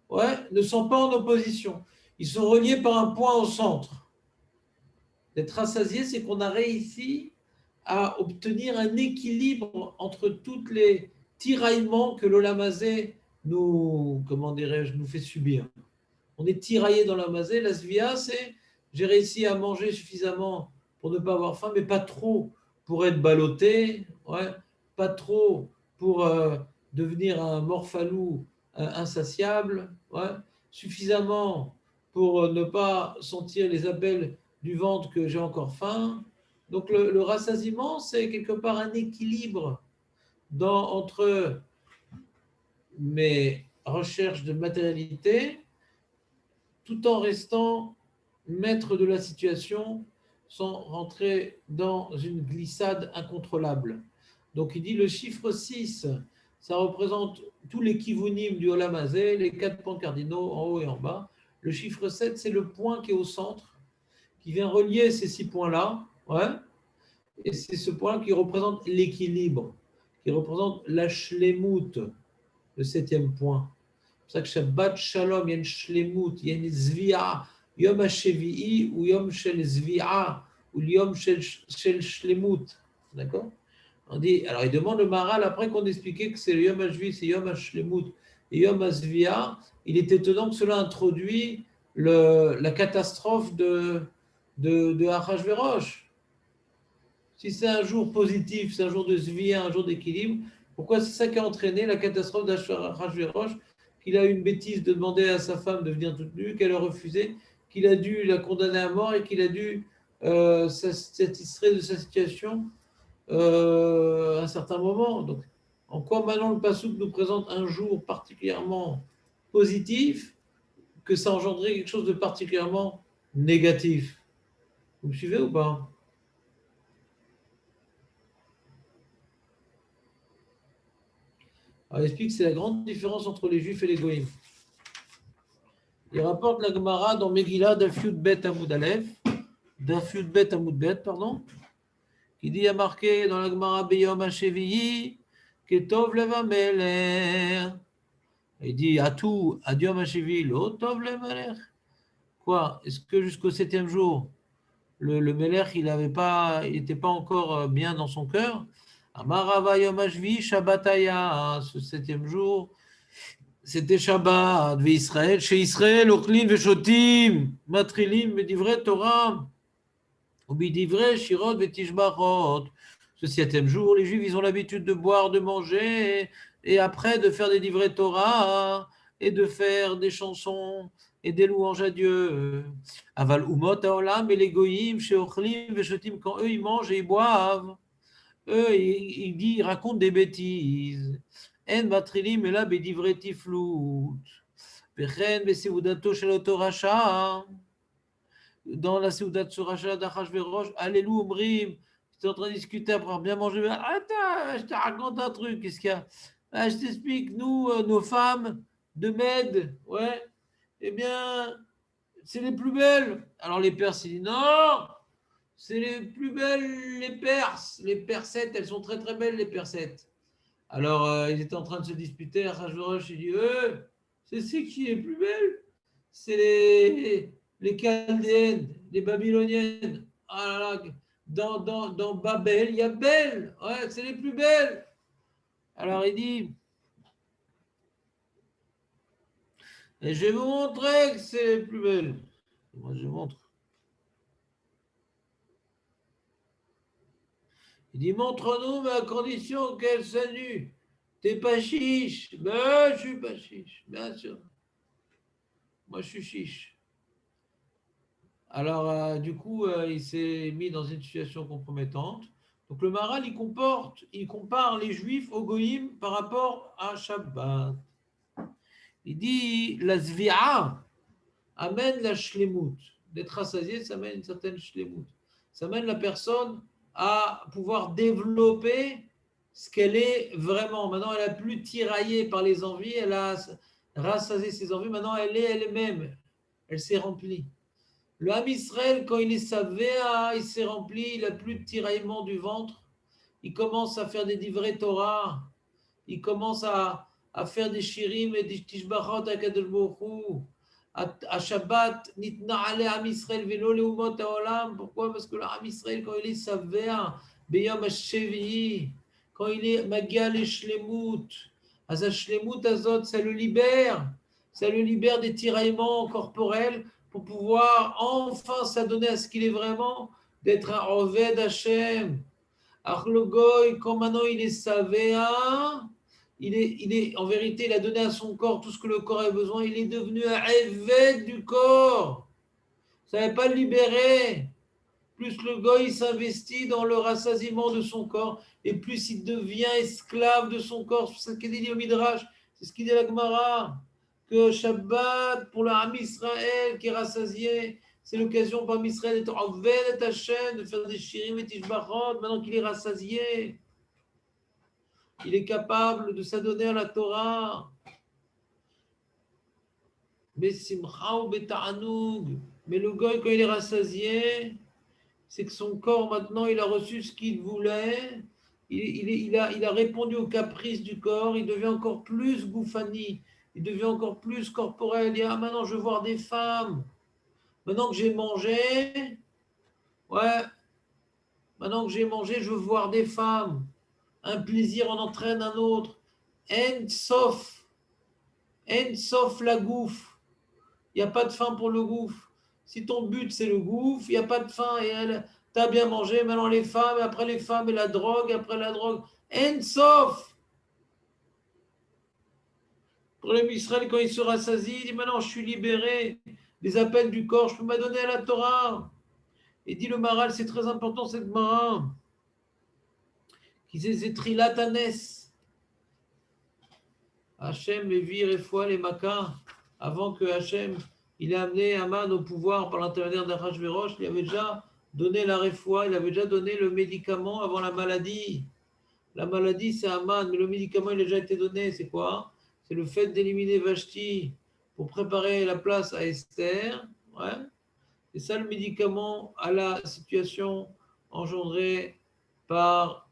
ouais, ne sont pas en opposition. Ils sont reliés par un point au centre. D'être rassasié, c'est qu'on a réussi à obtenir un équilibre entre tous les tiraillements que l'Olam Hazé nous fait subir. On est tiraillé dans l'Olam Hazé. La Zvia, c'est j'ai réussi à manger suffisamment pour ne pas avoir faim, mais pas trop pour être ballotté, ouais, pas trop pour devenir un morphalou insatiable, ouais, suffisamment pour ne pas sentir les appels du ventre que j'ai encore faim. Donc le rassasiement, c'est quelque part un équilibre entre mes recherches de matérialité tout en restant maître de la situation sans rentrer dans une glissade incontrôlable. Donc il dit le chiffre 6, ça représente tous les kivunim du Olam Hazé, les 4 points cardinaux en haut et en bas. Le chiffre 7, c'est le point qui est au centre, qui vient relier ces 6 points-là. Ouais. Et c'est ce point qui représente l'équilibre, qui représente la shlemut, le 7e point. C'est pour ça que Shabbat Shalom, il y a une shlemut, il y a une zvi'a, Yom HaShevi'i ou Yom Shel Zvi'a ou Yom Shel Shlemut. D'accord? On dit, alors il demande le Maharal, après qu'on expliquait que c'est le Yom HaShvi, c'est Yom HaShlemut et Yom HaZvi'a, il est étonnant que cela introduit la catastrophe de Achashverosh. Si c'est un jour positif, c'est un jour de Zvi'a, un jour d'équilibre, pourquoi c'est ça qui a entraîné la catastrophe d'Achashverosh, qu'il a eu une bêtise de demander à sa femme de venir toute nue, qu'elle a refusé, qu'il a dû la condamner à mort et qu'il a dû s'attirer de sa situation à un certain moment. Donc, en quoi maintenant le Passouk nous présente un jour particulièrement positif, que ça engendrait quelque chose de particulièrement négatif? Vous me suivez ou pas? Alors, il explique que c'est la grande différence entre les Juifs et les Goïms. Il rapporte la Gemara dans Megillah d'Afiud Bet Amoud Aleph, d'Afiud Bet Amoud Bet, pardon, qui dit, il y a marqué dans la Gemara Beyom HaShevi'i, Ketov Levameler. Il dit, Atou, Adiom HaShevi'i, Lo Tov Levameler. Quoi? Est-ce que jusqu'au 7e jour, le Meler, il n'était pas encore bien dans son cœur? Amarava Yom HaShevi'i, Shabbataya, ce 7e jour, c'était Shabbat, Israël, chez Israël, Ochlin, Veshotim, Matrilim, Medivre Torah, ou Bidivre, Shirot, Vetishbarot. Ce 7e jour, les Juifs, ils ont l'habitude de boire, de manger, et après de faire des livrets Torah, et de faire des chansons, et des louanges à Dieu. Aval Umot Haolam, et les Goïm, chez Ochlim, Veshotim, quand eux, ils mangent et ils boivent, eux, ils racontent des bêtises. En matrilim et là bedivre tiflout. Vechen beseudato shel oto rasha. Dans la seudat surasha d'Achashverosh, alléluia omrim. J'étais en train de discuter après avoir bien mangé. Attends, je te raconte un truc. Qu'est-ce qu'il y a? Je t'explique. Nous, nos femmes de Med, ouais, eh bien, c'est les plus belles. Alors les Perses, ils disent non. C'est les plus belles, les Perses. Les Persettes, elles sont très très belles, les Persettes. Alors, ils étaient en train de se disputer. Achashverosh, il dit c'est qui est plus belle? C'est les Chaldéennes, les Babyloniennes. Ah là là, dans Babel, il y a Belle. Ouais, c'est les plus belles. Alors, il dit et je vais vous montrer que c'est les plus belles. Moi, je montre. Il dit, montre-nous, mais à condition qu'elle soit nue. T'es pas chiche? Ben, je suis pas chiche, bien sûr. Moi, je suis chiche. Alors, du coup, il s'est mis dans une situation compromettante. Donc, le Maharal, il compare les Juifs aux Goïm par rapport à Shabbat. Il dit, la Zvi'a amène la Shlemut. D'être rassasié, ça amène une certaine Shlemut. Ça amène la personne à pouvoir développer ce qu'elle est vraiment. Maintenant, elle n'a plus tiraillé par les envies, elle a rassasié ses envies. Maintenant, elle est elle-même. Elle s'est remplie. Le Ham Israël, quand il est savéa, il s'est rempli, il n'a plus de tiraillement du ventre. Il commence à faire des divrei Torah. Il commence à faire des shirim et des tishbachot à Kadosh Baruch Hu. À Shabbat, nitna ale Ham Israël velo leumot haolam. Pourquoi? Parce que le Ham Israël, quand il est savéa, beyom hashevi'i, quand il est magia le shlemut, az shlemut azot, ça le libère des tiraillements corporels pour pouvoir enfin s'adonner à ce qu'il est vraiment, d'être un Oved Hashem. Achlogoy, quand maintenant il est savéa, il est, en vérité, il a donné à son corps tout ce que le corps a besoin, il est devenu un évêque du corps. Ça ne va pas le libérer. Plus le goy s'investit dans le rassasiement de son corps, et plus il devient esclave de son corps. C'est ce qu'il dit au Midrash, c'est ce qu'il dit à la Gemara, que Shabbat, pour le Ham Israël qui est rassasié, c'est l'occasion pour Ham Israël d'être Oved Hashem, de faire des shirim et tishbachot, maintenant qu'il est rassasié. il est capable de s'adonner à la Torah. Mais le goy, quand il est rassasié, c'est que son corps, maintenant, il a reçu ce qu'il voulait. Il a répondu aux caprices du corps. Il devient encore plus gouffani. Il devient encore plus corporel. Il dit, ah, maintenant, je veux voir des femmes. Maintenant que j'ai mangé, ouais, maintenant que j'ai mangé, je veux voir des femmes. Un plaisir en entraîne un autre. En sauf la gouffre. Il n'y a pas de fin pour le gouffre. Si ton but c'est le gouffre, il n'y a pas de fin. Et tu as bien mangé, maintenant les femmes, et après les femmes et la drogue, après la drogue. En sauf. Pour les Israël, quand il se rassasie, il dit maintenant je suis libéré des appels du corps, je peux m'adonner à la Torah. Et dit le Maral, c'est très important cette Mara, qui c'est Trilatanes. Hachem, les vire et foi, les makas, avant que Hachem, il ait amené Aman au pouvoir par l'intermédiaire d'Achashverosh, il avait déjà donné la réfoua, il avait déjà donné le médicament avant la maladie. La maladie, c'est Aman, mais le médicament, il a déjà été donné. C'est quoi? C'est le fait d'éliminer Vashti pour préparer la place à Esther. Ouais. C'est ça le médicament à la situation engendrée par,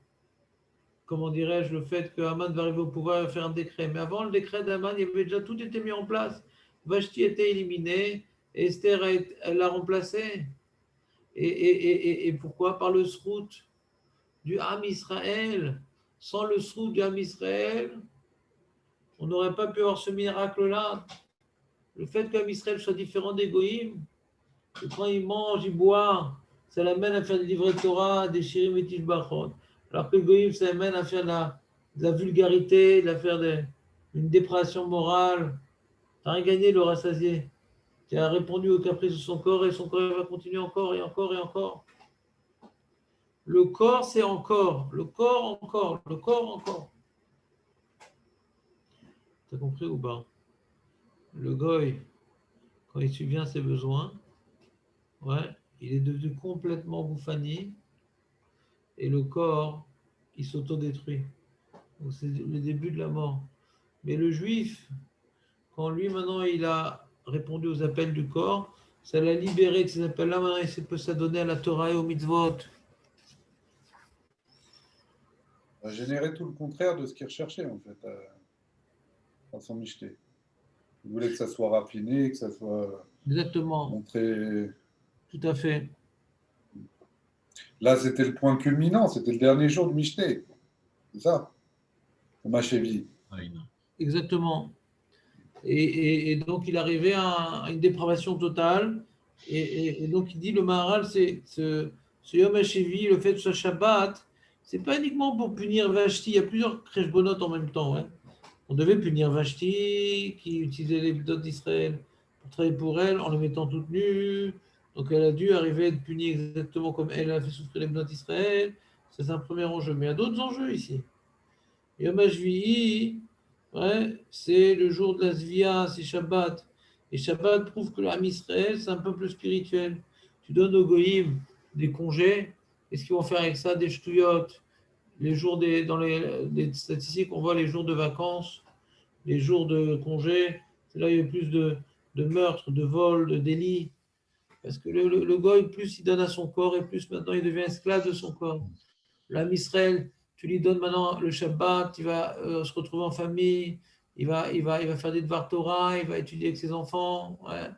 comment dirais-je, le fait que Haman va arriver au pouvoir et va faire un décret. Mais avant le décret d'Haman, il y avait déjà tout été mis en place. Vashti était éliminée, Esther l'a remplacée. Et pourquoi? Par le srout du Ham Israël. Sans le srout du Ham Israël, on n'aurait pas pu avoir ce miracle-là. Le fait qu'Ham Israël soit différent des Goïm, que quand il mange, il boit, ça l'amène à faire des livrets de Torah, des shirim et tishbachot. Alors que le Goïm, ça l'amène à faire de la vulgarité, à faire une déprédation morale. Tu n'as rien gagné, le rassasié. Tu as répondu aux caprices de son corps et son corps va continuer encore et encore et encore. Le corps, c'est encore. Le corps, encore. Le corps, encore. Tu as compris ou pas? Le goy, quand il subvient à ses besoins, ouais, il est devenu complètement bouffani et le corps, il s'autodétruit. Donc c'est le début de la mort. Mais le juif, quand lui maintenant il a répondu aux appels du corps, ça l'a libéré de ces appels-là, maintenant il peut s'adonner à la Torah et aux mitzvot. Ça a généré tout le contraire de ce qu'il recherchait en fait à son michté. Il voulait que ça soit raffiné, que ça soit Exactement. montré. Tout à fait. Là, c'était le point culminant, c'était le dernier jour de michté. C'est ça, au Machevi. Exactement. Et donc il arrivait à une dépravation totale. Et donc il dit le Maharal, c'est ce Yom HaShivi, le fait de ce Shabbat, c'est pas uniquement pour punir Vashti, il y a plusieurs kreshbonot en même temps. Ouais. On devait punir Vashti, qui utilisait les bdot d'Israël pour travailler pour elle en les mettant toutes nues. Donc elle a dû arriver à être punie exactement comme elle a fait souffrir les bdot d'Israël. C'est un premier enjeu. Mais il y a d'autres enjeux ici. Yom HaShivi, ouais, c'est le jour de la Zvia, c'est Shabbat. Et Shabbat prouve que l'âme Israël, c'est un peuple spirituel. Tu donnes aux Goïm des congés, qu'est-ce qu'ils vont faire avec ça? Des ch'touillottes. Les jours dans les statistiques, on voit les jours de vacances, les jours de congés, c'est là où il y a plus de meurtres, de vols, de délits. Parce que le Goï, plus il donne à son corps, et plus maintenant il devient esclave de son corps. L'âme Israël, tu lui donnes maintenant le Shabbat, il va se retrouver en famille, il va faire des Dvar Torah, il va étudier avec ses enfants, ouais.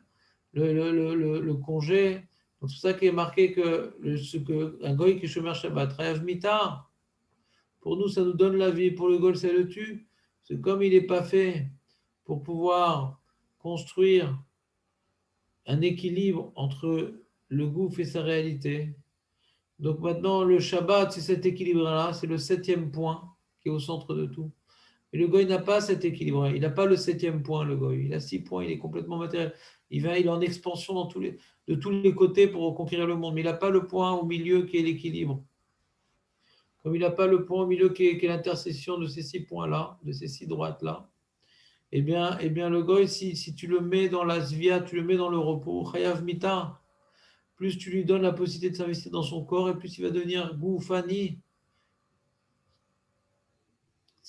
Le congé. Donc c'est pour ça qu'il est marqué que un goy qui chômeur Shabbat, Rayav Mita, pour nous ça nous donne la vie, pour le goy ça le tue. C'est comme il n'est pas fait pour pouvoir construire un équilibre entre le gouffre et sa réalité. Donc maintenant, le Shabbat, c'est cet équilibre-là, c'est le 7e point qui est au centre de tout. Et le goy n'a pas cet équilibre, il n'a pas le 7e point, le goy. Il a 6 points, il est complètement matériel. Il est en expansion de tous les côtés pour conquérir le monde, mais il n'a pas le point au milieu qui est l'équilibre. Comme il n'a pas le point au milieu qui est l'intersection de ces 6 points-là, de ces 6 droites-là, eh bien le goy, si tu le mets dans la zvia, tu le mets dans le repos, chayav mita, plus tu lui donnes la possibilité de s'investir dans son corps, et plus il va devenir goufani.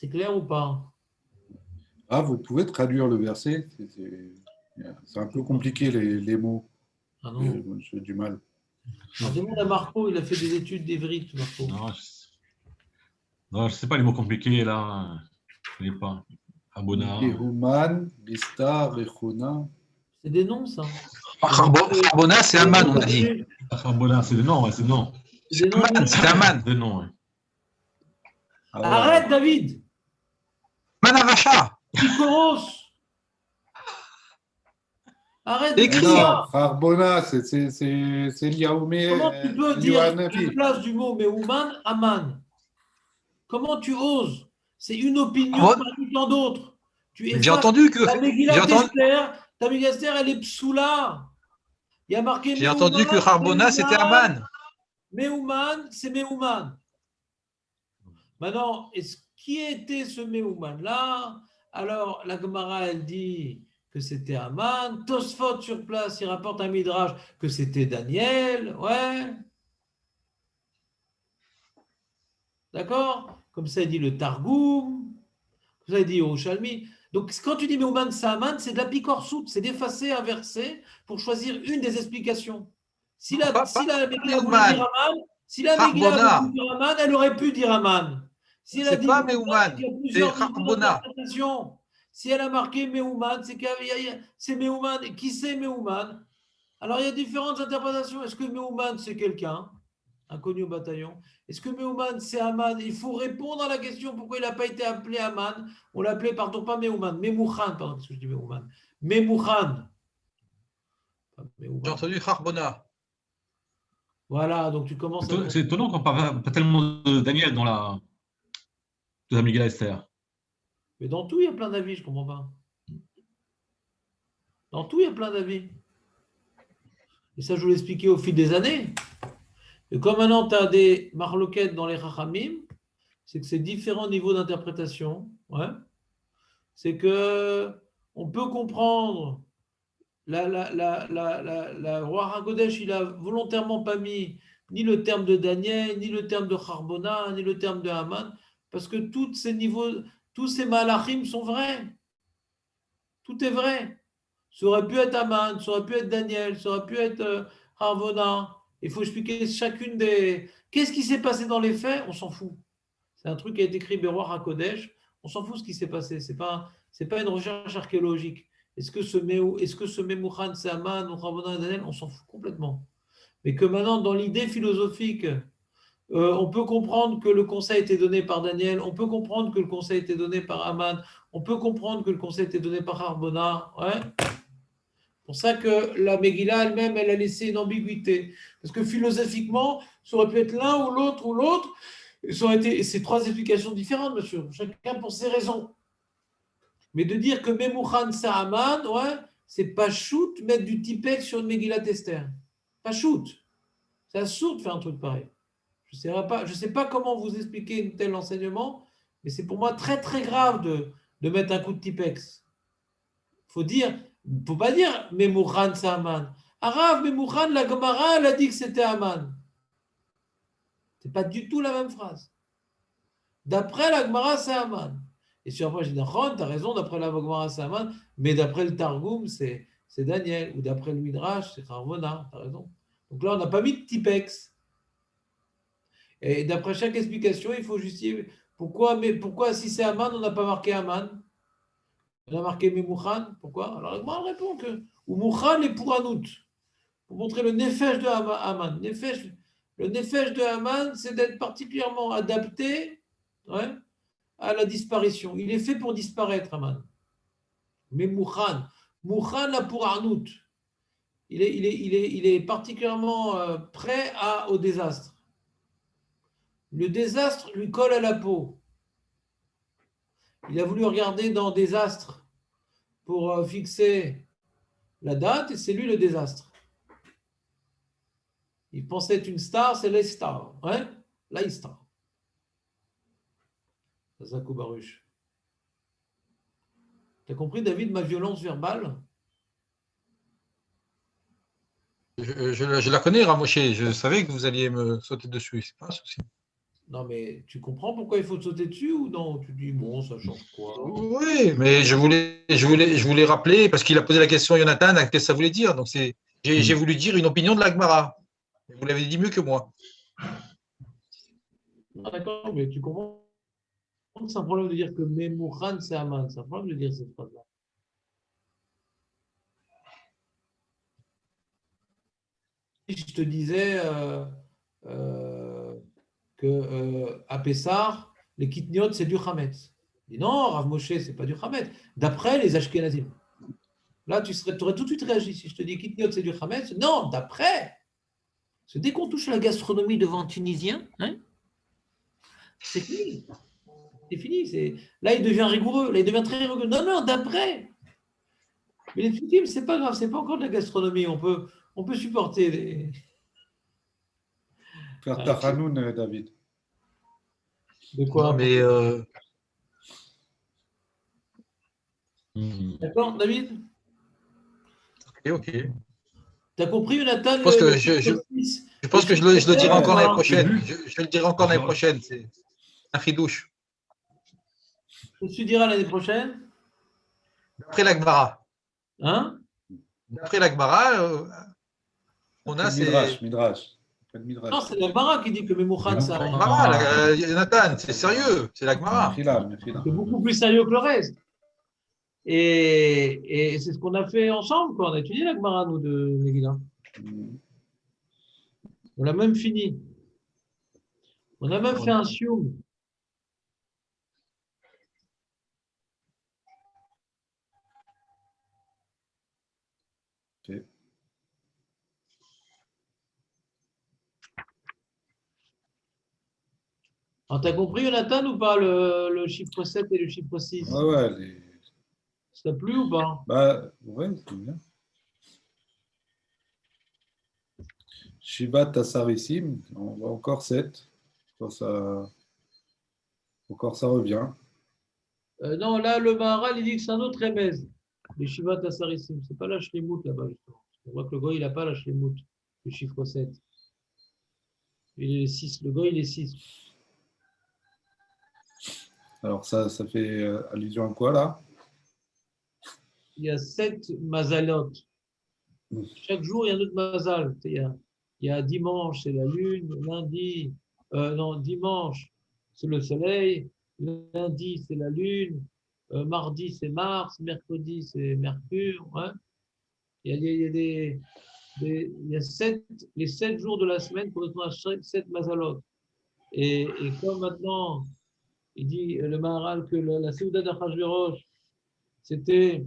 C'est clair ou pas? Ah, vous pouvez traduire le verset. C'est un peu compliqué les mots. Ah non. J'ai du mal. Alors, demande à Marco, il a fait des études d'Évrit, Marco. Non, je sais pas les mots compliqués là. Je connais pas. Abona. Yehuman, Bista, Rechona. C'est des noms, ça. Harbona, c'est Aman, on a dit. Abona, c'est des noms, ouais, c'est des noms. C'est des noms. C'est Aman. Des noms, ouais. Arrête, David. Manavacha. Ikoros. Arrête de Écris. dire ça. Harbona, c'est Liaoumé. Comment tu peux dire à la place du mot Meouman, Aman? Comment tu oses? C'est une opinion parmi tant d'autres. J'ai entendu que. Ta Megillah Esther, elle est psoula. Il y a marqué J'ai entendu que Harbona, c'était Aman. Meouman, c'est Meouman. Maintenant, qui était ce Meouman-là? Alors, la Gemara, elle dit que c'était Aman. Tosfot, sur place, il rapporte un midrash que c'était Daniel. Ouais. D'accord? Comme ça, il dit le Targum. Comme ça, il dit Yerushalmi. Donc, quand tu dis Meouman, c'est Aman, c'est de la picorsoute. C'est d'effacer un verset pour choisir une des explications. Si la Megillah voulait dire Aman, elle aurait pu dire Aman. Si elle a dit pas Meouman, c'est Harbona. Si elle a marqué Meouman, c'est Meouman. Et qui c'est Meouman? Alors, il y a différentes interprétations. Est-ce que Meouman, c'est quelqu'un inconnu au bataillon? Est-ce que Meouman, c'est Aman? Il faut répondre à la question pourquoi il n'a pas été appelé Aman. On l'appelait, pardon, pas Meouman, Memouchan, pardon, parce que je dis Meouman. Memouchan. J'ai entendu Harbona. Voilà, donc tu commences à... C'est étonnant qu'on ne parle pas tellement de Daniel dans la Megillah Esther. Mais dans tout, il y a plein d'avis, je ne comprends pas. Dans tout, il y a plein d'avis. Et ça, je vous l'ai expliqué au fil des années. Et comme maintenant, tu as des marloquettes dans les Chachamim, c'est que c'est différents niveaux d'interprétation. Ouais. C'est que on peut comprendre la roi Hakodesh, il a volontairement pas mis ni le terme de Daniel, ni le terme de Harbona, ni le terme de Haman, parce que tous ces niveaux, tous ces malachim sont vrais. Tout est vrai. Ça aurait pu être Haman, ça aurait pu être Daniel, ça aurait pu être Harbona. Il faut expliquer chacune des... Qu'est-ce qui s'est passé dans les faits? On s'en fout. C'est un truc qui a été écrit Beroi HaKodesh. On s'en fout ce qui s'est passé. C'est pas une recherche archéologique. Est-ce que ce Memouchan, c'est Haman ou Harbona et Daniel? On s'en fout complètement. Mais que maintenant, dans l'idée philosophique, on peut comprendre que le conseil a été donné par Daniel, on peut comprendre que le conseil a été donné par Haman, on peut comprendre que le conseil a été donné par Harbona. Ouais. C'est pour ça que la Megillah elle-même, elle a laissé une ambiguïté. Parce que philosophiquement, ça aurait pu être l'un ou l'autre. Ça aurait été, c'est trois explications différentes, monsieur. Chacun pour ses raisons. Mais de dire que Memouchan c'est Haman, ouais, c'est pas shoot mettre du Tipex sur une Megillah Esther. Pas shoot. C'est absurde de faire un truc pareil. Je ne sais pas comment vous expliquer un tel enseignement, mais c'est pour moi très très grave de mettre un coup de Tipex. Il ne faut pas dire Memouchan c'est Haman. Arav, Memouchan, la Gemara, elle a dit que c'était Haman. Ce n'est pas du tout la même phrase. D'après la Gemara, c'est Haman. Et sur après, j'ai dit, tu as raison, d'après la Gemara, c'est Haman, mais d'après le Targum, c'est Daniel, ou d'après le Midrash, c'est Harbona, tu as raison. Donc là, on n'a pas mis de Tipex. Et d'après chaque explication, il faut justifier pourquoi si c'est Haman, on n'a pas marqué Haman. On a marqué Memouchan. Pourquoi? Alors la Gemara répond que ou Mouchan est pour Anout. Pour montrer le nefesh de Haman. Le nefesh de Haman, c'est d'être particulièrement adapté à la disparition. Il est fait pour disparaître, Haman. Mais Mouchan là pour Anout. Il est particulièrement prêt au désastre. Le désastre lui colle à la peau. Il a voulu regarder dans désastre pour fixer la date et c'est lui le désastre. Il pensait être une star, c'est l'Estar. Hein? L'Aïstar. Zakou Baruch. Tu as compris, David, ma violence verbale? Je la connais, Ramosché. Je savais que vous alliez me sauter dessus. C'est pas un souci. Non, mais tu comprends pourquoi il faut te sauter dessus ou non? Tu dis, bon, ça change quoi? Oui, mais je voulais rappeler, parce qu'il a posé la question à Jonathan, qu'est-ce que ça voulait dire. Donc, j'ai voulu dire une opinion de la Gemara. Vous l'avez dit mieux que moi. Ah, d'accord, mais tu comprends que c'est un problème de dire que Memouchan, c'est Aman. C'est un problème de dire cette phrase-là. Si je te disais que à Pessar, les Kitniot, c'est du Hametz. Je dis non, Rav Moshe, c'est pas du Hametz. D'après les Ashkenazim. Là, tu aurais tout de suite réagi. Si je te dis Kitniot, c'est du Hametz, non, d'après. Parce que dès qu'on touche à la gastronomie devant un Tunisien, hein, c'est fini. C'est fini. Là, il devient rigoureux. Là, il devient très rigoureux. Non, non, d'après. Mais les Tunisien, c'est pas grave. C'est pas encore de la gastronomie. On peut supporter des. Faire Tachanoun, David. De quoi? Non, mais D'accord, David? ok. Tu as compris, Jonathan, Je pense que le je pense que je le dirai encore l'année prochaine. Ouais. Je le dirai encore l'année prochaine. C'est un chidouche. Tu diras l'année prochaine. D'après la Gemara. Hein? D'après la Gemara, on a ces. Midrash. Non, c'est la Gemara qui dit que Memouchan, ça La arrive. Gemara, Jonathan, c'est sérieux. C'est la Gemara. C'est beaucoup plus sérieux que le reste. Et c'est ce qu'on a fait ensemble, quoi. On a étudié la Gemara, nous, de Megillah. On l'a même fini. On a même fait un sioum. Ok. Alors, t'as compris, Jonathan, ou pas, le chiffre 7 et le chiffre 6? Ouais, Ça t'a plu ou pas? bah, ouais, c'est bien. Shiva Tassarissim, on voit encore 7. Encore ça revient. Non, là, le Maharal, il dit que c'est un autre remez. Les Shiva Tassarissim. C'est pas la Shlemout là-bas, justement. On voit que le goy, il n'a pas la Shlemout, le chiffre 7. Il est 6. Le goy, il est 6. Alors ça fait allusion à quoi là? Il y a 7 mazalot. Chaque jour, il y a un autre mazal. Il y a dimanche, c'est la lune. Lundi, non, dimanche, c'est le soleil. Lundi, c'est la lune. Mardi, c'est Mars. Mercredi, c'est Mercure. Ouais. Il y a les 7 jours de la semaine correspondent à 7 mazalot. Et comme maintenant, il dit le Maharal que la Séouda d'Achashverosh, c'était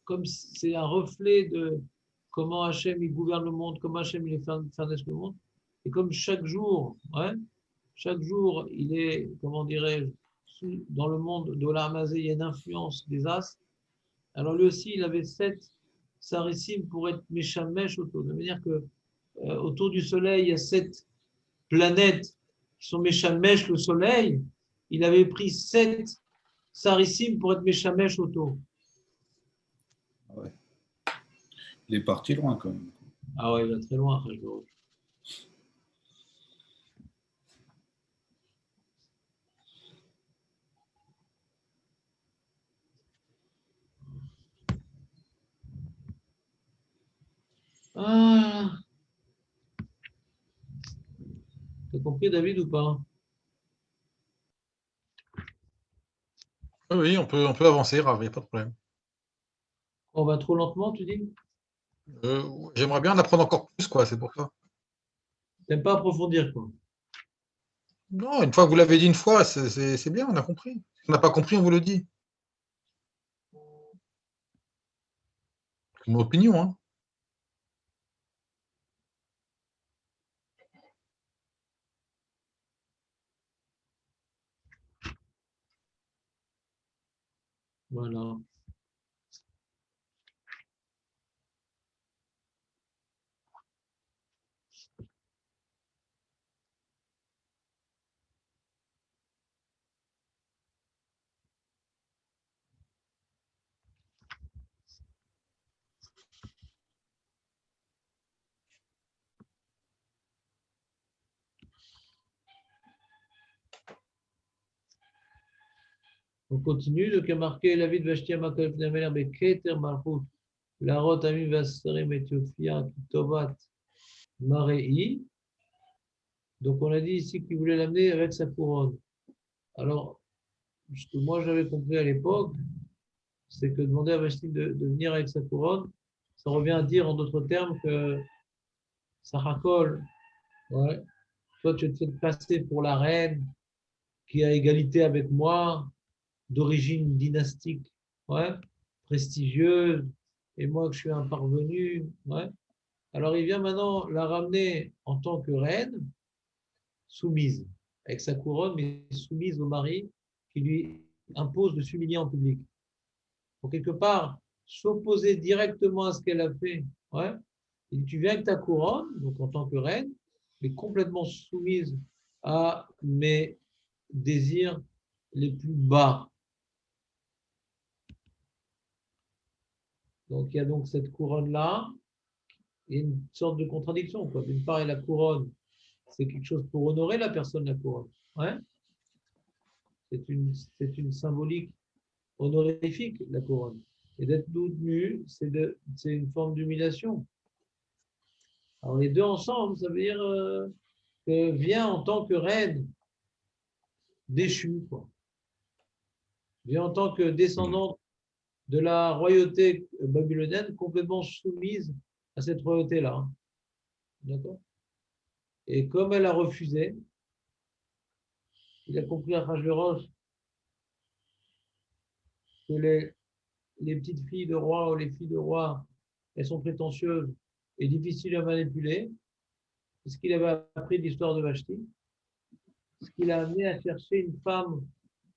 comme c'est un reflet de comment Hachem il gouverne le monde, comment Hachem il est faire naître le monde. Et comme chaque jour, il est, comment dirais-je, dans le monde de l'Armazé, il y a une influence des astres. Alors lui aussi, il avait 7 sarissim pour être Meshamesh autour. De manière que autour du Soleil, il y a 7 planètes qui sont Meshamesh, le Soleil. Il avait pris 7 sarissim pour être Meshamesh autour. Ouais. Il est parti loin quand même. Ah ouais, il va très loin, Hachverosh. Ah, t'as compris, David, ou pas? Oui, on peut avancer, Rav, il n'y a pas de problème. On va trop lentement, tu dis? J'aimerais bien en apprendre encore plus, quoi, c'est pour ça. T'aimes pas approfondir, quoi. Non, une fois que vous l'avez dit une fois, c'est bien, on a compris. Si on n'a pas compris, on vous le dit. C'est mon opinion, hein. Voilà. On continue. Donc, il y a marqué la vie de Vashti Amakal Pnemeler Beketer Malchut, la Rot Ami Vaserim Ethiopia, Tovat Marei. Donc, on a dit ici qu'il voulait l'amener avec sa couronne. Alors, ce que moi j'avais compris à l'époque, c'est que demander à Vashti de venir avec sa couronne, ça revient à dire en d'autres termes que ça racole. Ouais. Toi, tu te fais passer pour la reine qui a égalité avec moi, d'origine dynastique, ouais, prestigieuse, et moi que je suis un parvenu. Ouais. Alors, il vient maintenant la ramener en tant que reine, soumise, avec sa couronne, mais soumise au mari qui lui impose de s'humilier en public. Pour quelque part, s'opposer directement à ce qu'elle a fait. Ouais. Et tu viens avec ta couronne, donc en tant que reine, mais complètement soumise à mes désirs les plus bas. Donc il y a donc cette couronne-là, il y a une sorte de contradiction. D'une part, il y a la couronne, c'est quelque chose pour honorer la personne, la couronne. Ouais. C'est une symbolique honorifique, la couronne. Et d'être nu, c'est une forme d'humiliation. Alors les deux ensemble, ça veut dire que vient en tant que reine déchue, quoi. Vient en tant que descendante de la royauté babylonienne complètement soumise à cette royauté-là. D'accord? Et comme elle a refusé, il a compris à Achashverosh que les petites filles de roi ou les filles de roi, elles sont prétentieuses et difficiles à manipuler. C'est ce qu'il avait appris de l'histoire de Vashti. Ce qu'il a amené à chercher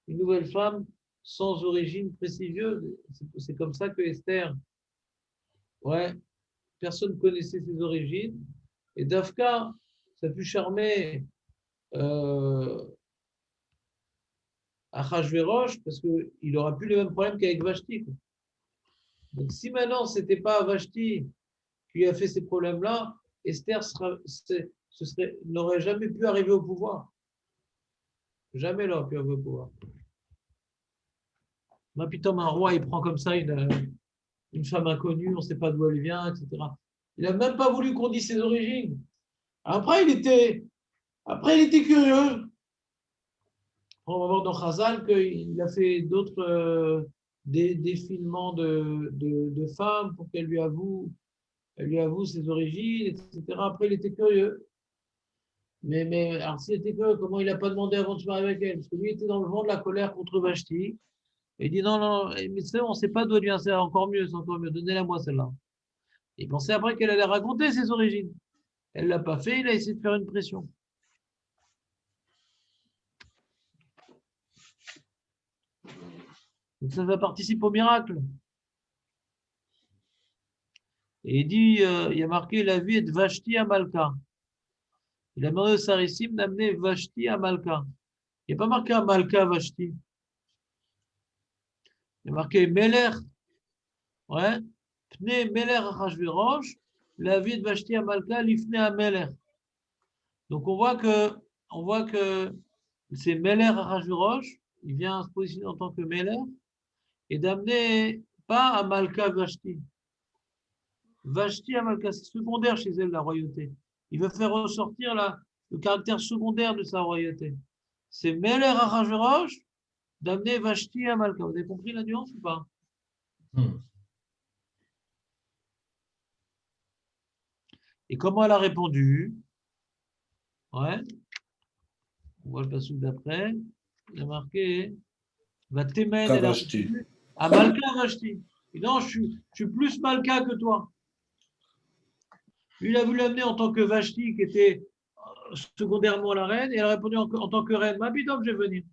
une nouvelle femme sans origine prestigieuse. C'est comme ça que Esther, ouais, personne ne connaissait ses origines. Et Dafka, ça a pu charmer Achashverosh parce qu'il n'aura plus les mêmes problèmes qu'avec Vashti. Donc si maintenant ce n'était pas Vashti qui a fait ces problèmes-là, Esther n'aurait jamais pu arriver au pouvoir. Jamais elle n'aurait pu arriver au pouvoir. Là, putain, un roi, il prend comme ça une femme inconnue, on ne sait pas d'où elle vient, etc. Il n'a même pas voulu qu'on dise ses origines. Après, il était curieux. On va voir dans Chazal qu'il a fait d'autres défilements de femmes pour qu'elle lui avoue ses origines, etc. Après, il était curieux. Mais alors, s'il était curieux, comment il n'a pas demandé avant de se marier avec elle? Parce que lui était dans le vent de la colère contre Vashti. Et il dit non, non, mais c'est on ne sait pas d'où elle vient, c'est encore mieux, donnez-la moi celle-là. Il pensait après qu'elle allait raconter ses origines. Elle ne l'a pas fait, il a essayé de faire une pression. Donc ça participe au miracle. Et il dit, il y a marqué la vie de Vashti à Malka. Il a demandé au Sarissim d'amener Vashti à Malka. Il n'y a pas marqué à Malka Vashti. Il y a marqué Meler. Ouais. Pne Meler Achashverosh. La vie de Vashti à Malka, l'ifne à Meler. Donc on voit que c'est Meler Achashverosh. Il vient se positionner en tant que Meler. Et d'amener pas à Malka Vashti. Vashti à Malka, c'est secondaire chez elle, la royauté. Il veut faire ressortir le caractère secondaire de sa royauté. C'est Meler Achashverosh d'amener Vashti à Malka. Vous avez compris la nuance ou pas? Et comment elle a répondu? Ouais. On voit le passage d'après. Il a marqué Vatemen, elle a répondu à Malka Vashti. Et non, je suis plus Malka que toi. Lui, il a voulu l'amener en tant que Vashti, qui était secondairement la reine, et elle a répondu en tant que reine. Ma bidon, je vais venir.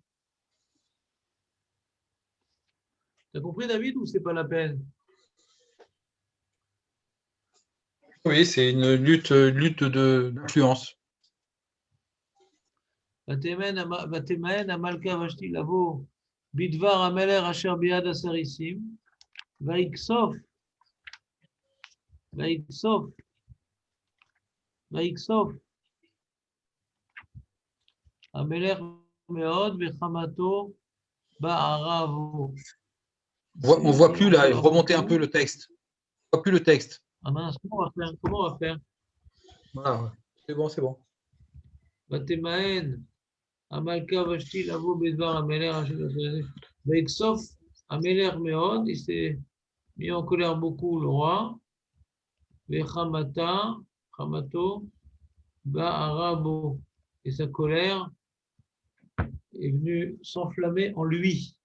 T'as compris, David, ou c'est pas la peine? Oui, c'est une lutte d'influence. Vatemen à Malka Vashti Lavo, Bidvar Ameler Asher Biad Asarissim, Vaiksof, Ameler Meod, Vechamato, Ba'aravo. On voit plus là, encore remontez un peu le texte. On voit plus le texte. Ah mince, comment on va faire? Comment on va faire? Voilà, ouais. C'est bon, c'est bon. Batemaen, Amalka Vashti, Lavo Bedvar, Ameler, avec sauf Ameler Meod, il s'est mis en colère beaucoup le roi. Vechamata, Chamato, Ba'arabo. Et sa colère est venue s'enflammer en lui.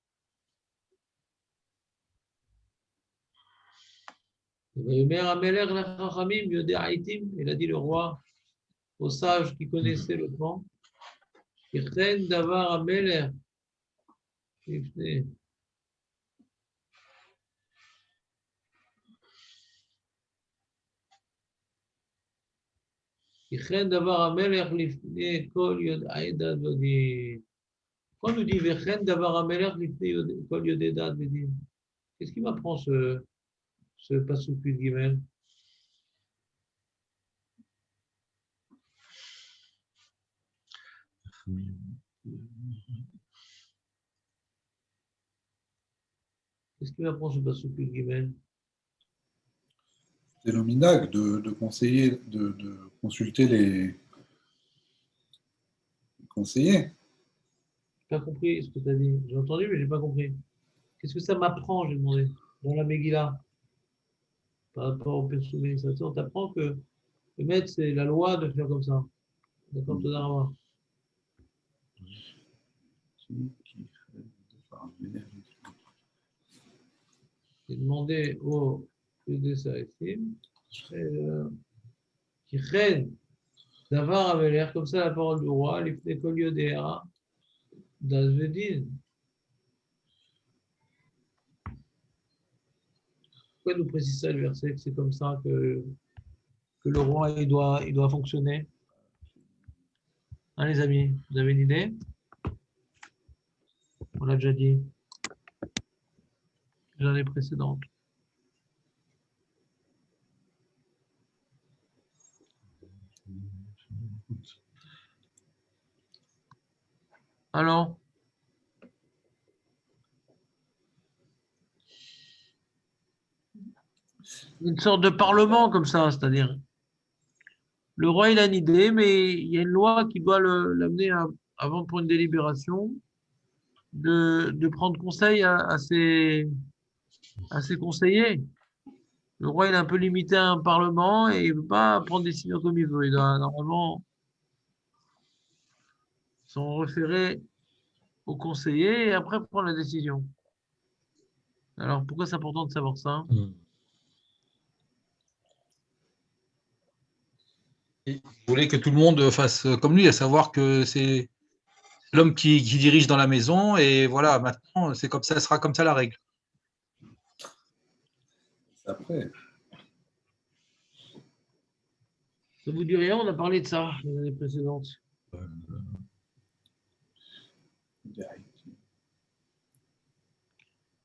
Il a dit le roi aux sages qui connaissaient le plan. Ichen davar ameler. Ichen davar ameler lifne kol yod aedat vadim. Quand on nous dit Vechen davar ameler lifne kol yod aedat vadim, qu'est-ce qui m'apprend ce pasuk de Gimel? Qu'est-ce qui m'apprend ce pasuk de Gimel? C'est le minhag de conseiller, de consulter les conseillers. Je n'ai pas compris ce que tu as dit. J'ai entendu, mais je n'ai pas compris. Qu'est-ce que ça m'apprend, j'ai demandé, dans la Megillah, par rapport au Persumé. On t'apprend que le maître, c'est la loi de faire comme ça. D'accord, Todarama. J'ai demandé au Yudesarifim qui règne d'avoir avait l'air comme ça la parole du roi, l'ifne kol yodea, d'Azvedin. Pourquoi nous précise ça le verset que c'est comme ça que le roi il doit fonctionner? Hein, les amis, vous avez une idée? On l'a déjà dit l'année précédente. Alors, une sorte de parlement comme ça, c'est-à-dire le roi il a une idée, mais il y a une loi qui doit l'amener avant pour une délibération de prendre conseil à ses conseillers. Le roi il est un peu limité à un parlement et il ne peut pas prendre des décisions comme il veut. Il doit normalement s'en référer aux conseillers et après prendre la décision. Alors pourquoi c'est important de savoir ça? Il voulait que tout le monde fasse comme lui, à savoir que c'est l'homme qui dirige dans la maison, et voilà, maintenant, c'est comme ça, sera comme ça la règle. Après, Ça vous dit rien? On a parlé de ça l'année précédente.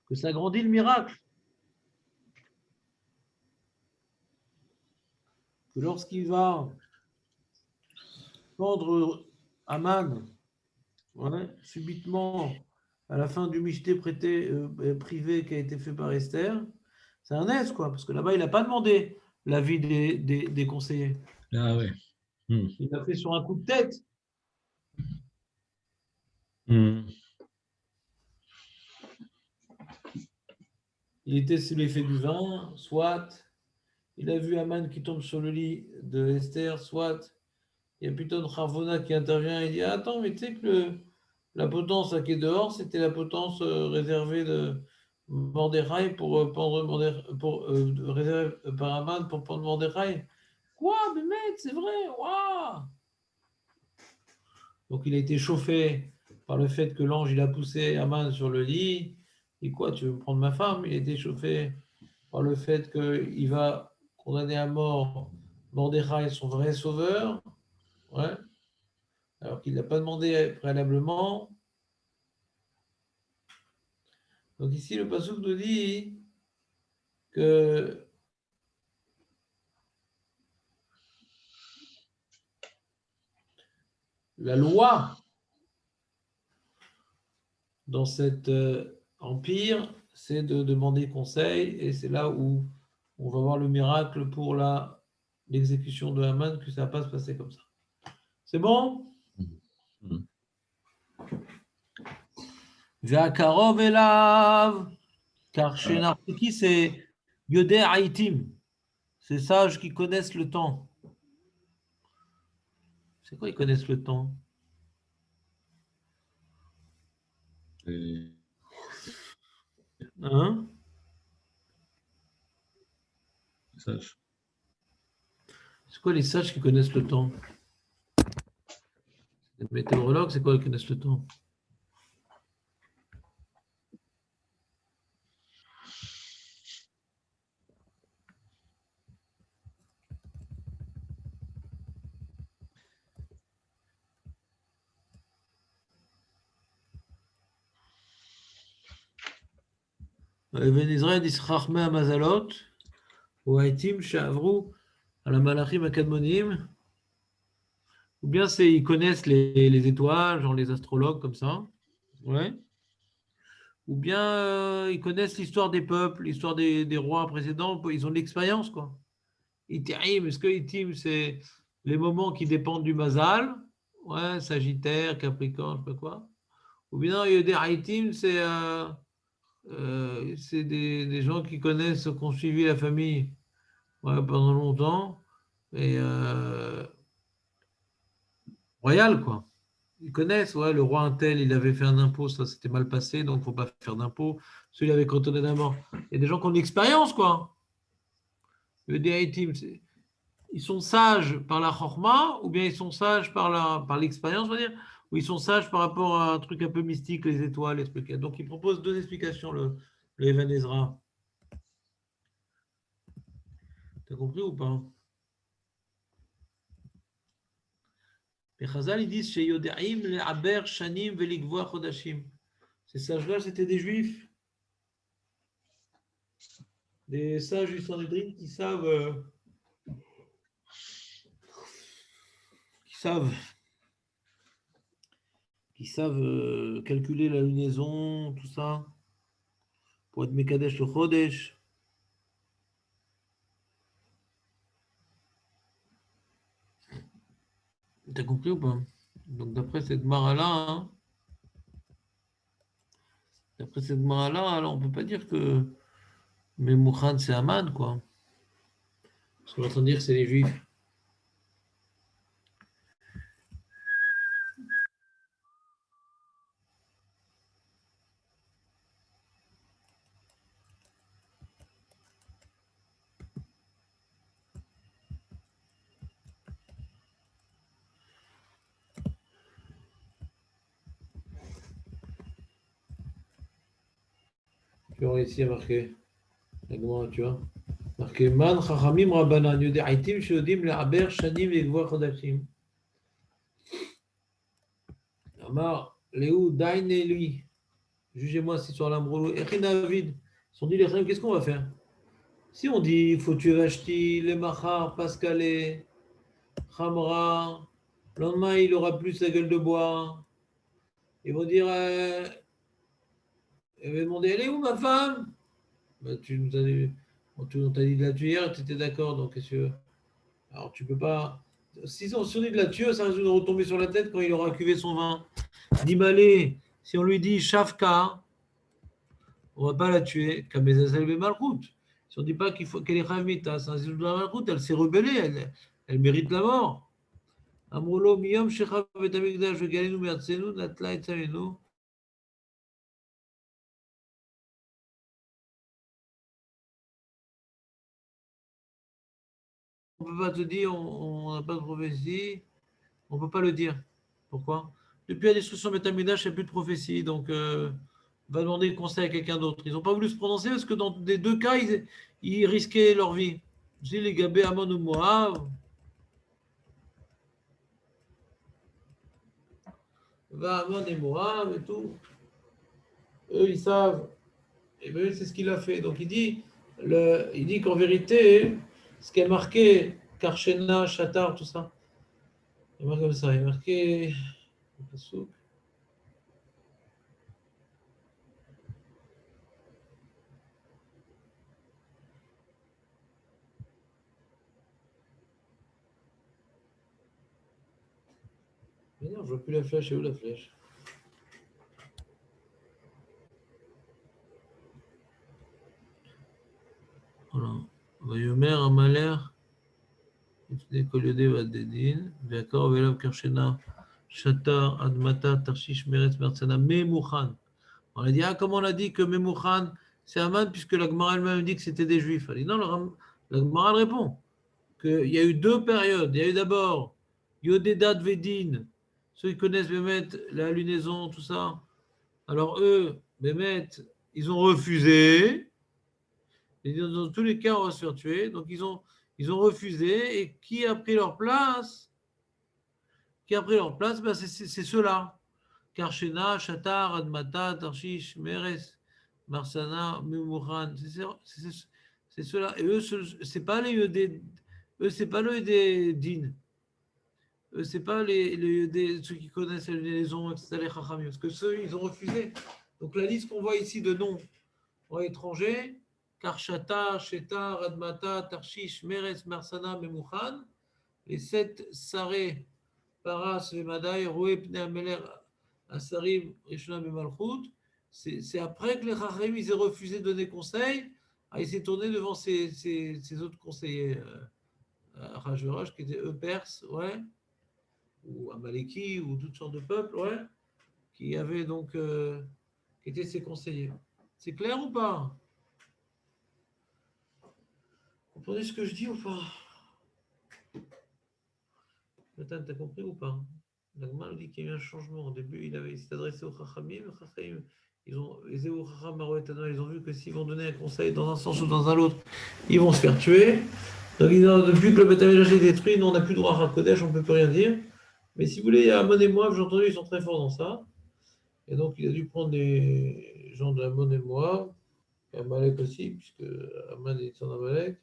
Que ça grandit le miracle. Que lorsqu'il va prendre Aman, ouais, subitement, à la fin du michté privé qui a été fait par Esther, c'est un aise, quoi, parce que là-bas, il n'a pas demandé l'avis des conseillers. Ah ouais. Il l'a fait sur un coup de tête. Il était sous l'effet du vin, soit. Il a vu Aman qui tombe sur le lit de Esther, soit. Il y a plutôt de Harvona qui intervient et dit attends, mais tu sais que la potence qui est dehors, c'était la potence réservée de Mordechai pour pendre réservée par Aman pour pendre Mordechai. Quoi, mais mec, c'est vrai, waouh! Donc il a été chauffé par le fait que l'ange il a poussé Aman sur le lit. Et quoi, tu veux me prendre ma femme? Il a été chauffé par le fait qu'il va condamner à mort Mordechai, son vrai sauveur. Ouais. Alors qu'il n'a pas demandé préalablement. Donc ici, le passouk nous dit que la loi dans cet empire, c'est de demander conseil, et c'est là où on va voir le miracle pour l'exécution de Haman, que ça ne va pas se passer comme ça. C'est bon? Ve'akarov elav, car chez Nartiki, c'est Yodé Haïtim, ces sages qui connaissent le temps. C'est quoi, ils connaissent le temps? Et Hein? sage. C'est quoi les sages qui connaissent le temps? Les météorologues, c'est quoi qui connaissent le temps? Even Israël dit Chachmei Amazalot, ou Haïtim Shavru, à la Malachim Akadmonim, ou bien ils connaissent les étoiles, genre les astrologues comme ça, ouais. Ou bien ils connaissent l'histoire des peuples, l'histoire des rois précédents, ils ont de l'expérience, quoi. Itim, est-ce que Itim, c'est les moments qui dépendent du Mazal, ouais, Sagittaire, Capricorne, je sais pas quoi. Ou bien Yodé Haïtim, c'est des gens qui connaissent, qui ont suivi la famille, ouais, pendant longtemps, et royal, quoi. Ils connaissent, ouais, le roi Intel, il avait fait un impôt, ça s'était mal passé, donc il ne faut pas faire d'impôt. Celui-là avait cantonné la mort. Il y a des gens qui ont de l'expérience, quoi. Le DI-Team, ils sont sages par la chorma, ou bien ils sont sages par l'expérience, on va dire, ou ils sont sages par rapport à un truc un peu mystique, les étoiles, les trucs. Donc il propose deux explications, le Evan Ezra. T'as compris ou pas? Les Chazal, ils disent chez Yodaim, le Aber, Shanim, Velikvoa, Chodashim. Ces sages-là, c'était des juifs. Des sages du Sanhedrin qui savent calculer la lunaison, tout ça, pour être Mekadesh le Chodesh. T'as compris ou pas? Donc d'après cette Mara-là, alors on peut pas dire que Memouchan c'est Haman, quoi. Parce qu'on est en train de dire que c'est les Juifs. Tu vois ici, il y a marqué, tu vois, marqué Man Chachamim Rabbanan, Yodaitim Shodim Le'aber Shanim Ve'gvoa Chodashim. Amar Léou Dain et lui, jugez-moi si sur l'Ambrolo, Echin David, ils se sont dit les Chaim, qu'est-ce qu'on va faire? Si on dit il faut tuer Vashti, les Machar, Pascalé, Khamra, le lendemain il aura plus sa gueule de bois. Ils vont dire, ils vont demander, elle est où ma femme? Bah, on t'a dit de la tuer hier, tu étais d'accord, donc qu'est-ce que tu veux? Alors tu peux pas. Si on dit de la tuer, ça risque de retomber sur la tête quand il aura cuvé son vin. Dimalé, si on lui dit Shafka, on ne va pas la tuer. Kamezazel Malkout. Si on ne dit pas qu'elle est Khavmita, c'est un zizou de la Malkout, elle s'est rebellée, elle mérite la mort. Amrolo miyom shechav et amigdash vegalenu me'atzenu natla et tzavenu. On ne peut pas te dire, on n'a pas de prophétie, on ne peut pas le dire. Pourquoi? Depuis la destruction de Betamigdash, il n'y a plus de prophétie, donc va demander conseil à quelqu'un d'autre. Ils n'ont pas voulu se prononcer parce que dans les deux cas, ils risquaient leur vie. Je dis les Gabé, Amon ou Moab, va Amon et Moab et tout. Eux, ils savent. Et bien, c'est ce qu'il a fait. Donc, il dit qu'en vérité, ce qui est marqué, Karchena, Shatar, tout ça, il est marqué comme ça. Il est marqué. Mais non, je vois plus la flèche. Et où la flèche? Voilà. Vayomer Amaler, לפני כל יודעי ועד דין, והקרוב אליו קרשנה, שטר, אדמתה, תרשיש, מרץ, מארצנה, ממוכן. On a dit, ah, comment on a dit que Memouchan, c'est Aman, puisque la Gemara elle-même dit que c'était des Juifs. Elle dit, non, la Gemara elle répond qu'il y a eu deux périodes. Il y a eu d'abord Yodédat Vedin, ceux qui connaissent Bémet, la lunaison, tout ça. Alors eux, Bémet, ils ont refusé. Et dans tous les cas, on va se faire tuer. Donc ils ont refusé. Et qui a pris leur place? Ben, c'est ceux-là. Karshena, Shatar, Admata, Tarshish, Meres, Marsana, Memouchan. C'est ceux-là. Et eux, c'est pas les eux, c'est pas le des din. Eux, c'est pas ceux qui connaissent les liaisons, etc., les Chachamim. Parce que ceux, ils ont refusé. Donc la liste qu'on voit ici de noms étrangers, Karshata, Shetar, Admata, Tarshish, Meres, Marsana, Memouchan, les 7 Saré, Paras, Vemadai, Roué, Pnei Ameler, Asarim, Rishonam et Malchut, c'est après que les Chachamim ils aient refusé de donner conseil, il s'est tourné devant ses autres conseillers, Rajveraj, qui étaient eux perses, ouais, ou Amaleki, ou toutes sortes de peuples, ouais, qui avaient donc, qui étaient ses conseillers. C'est clair ou pas? Vous comprenez ce que je dis ou pas? Nathan, t'as compris ou pas? L'Agma dit qu'il y a eu un changement. Au début, il s'est adressé aux Chachamim. Les ils ont vu que s'ils vont donner un conseil dans un sens ou dans un autre, ils vont se faire tuer. Donc, depuis que le Beth Amikdash est détruit, nous, on n'a plus droit à Hakodesh, on ne peut plus rien dire. Mais si vous voulez, il y a Amon et Moab, j'ai entendu, ils sont très forts dans ça. Et donc, il a dû prendre des gens de Amon et Moab, et Amalek aussi, puisque Amon est en Amalek.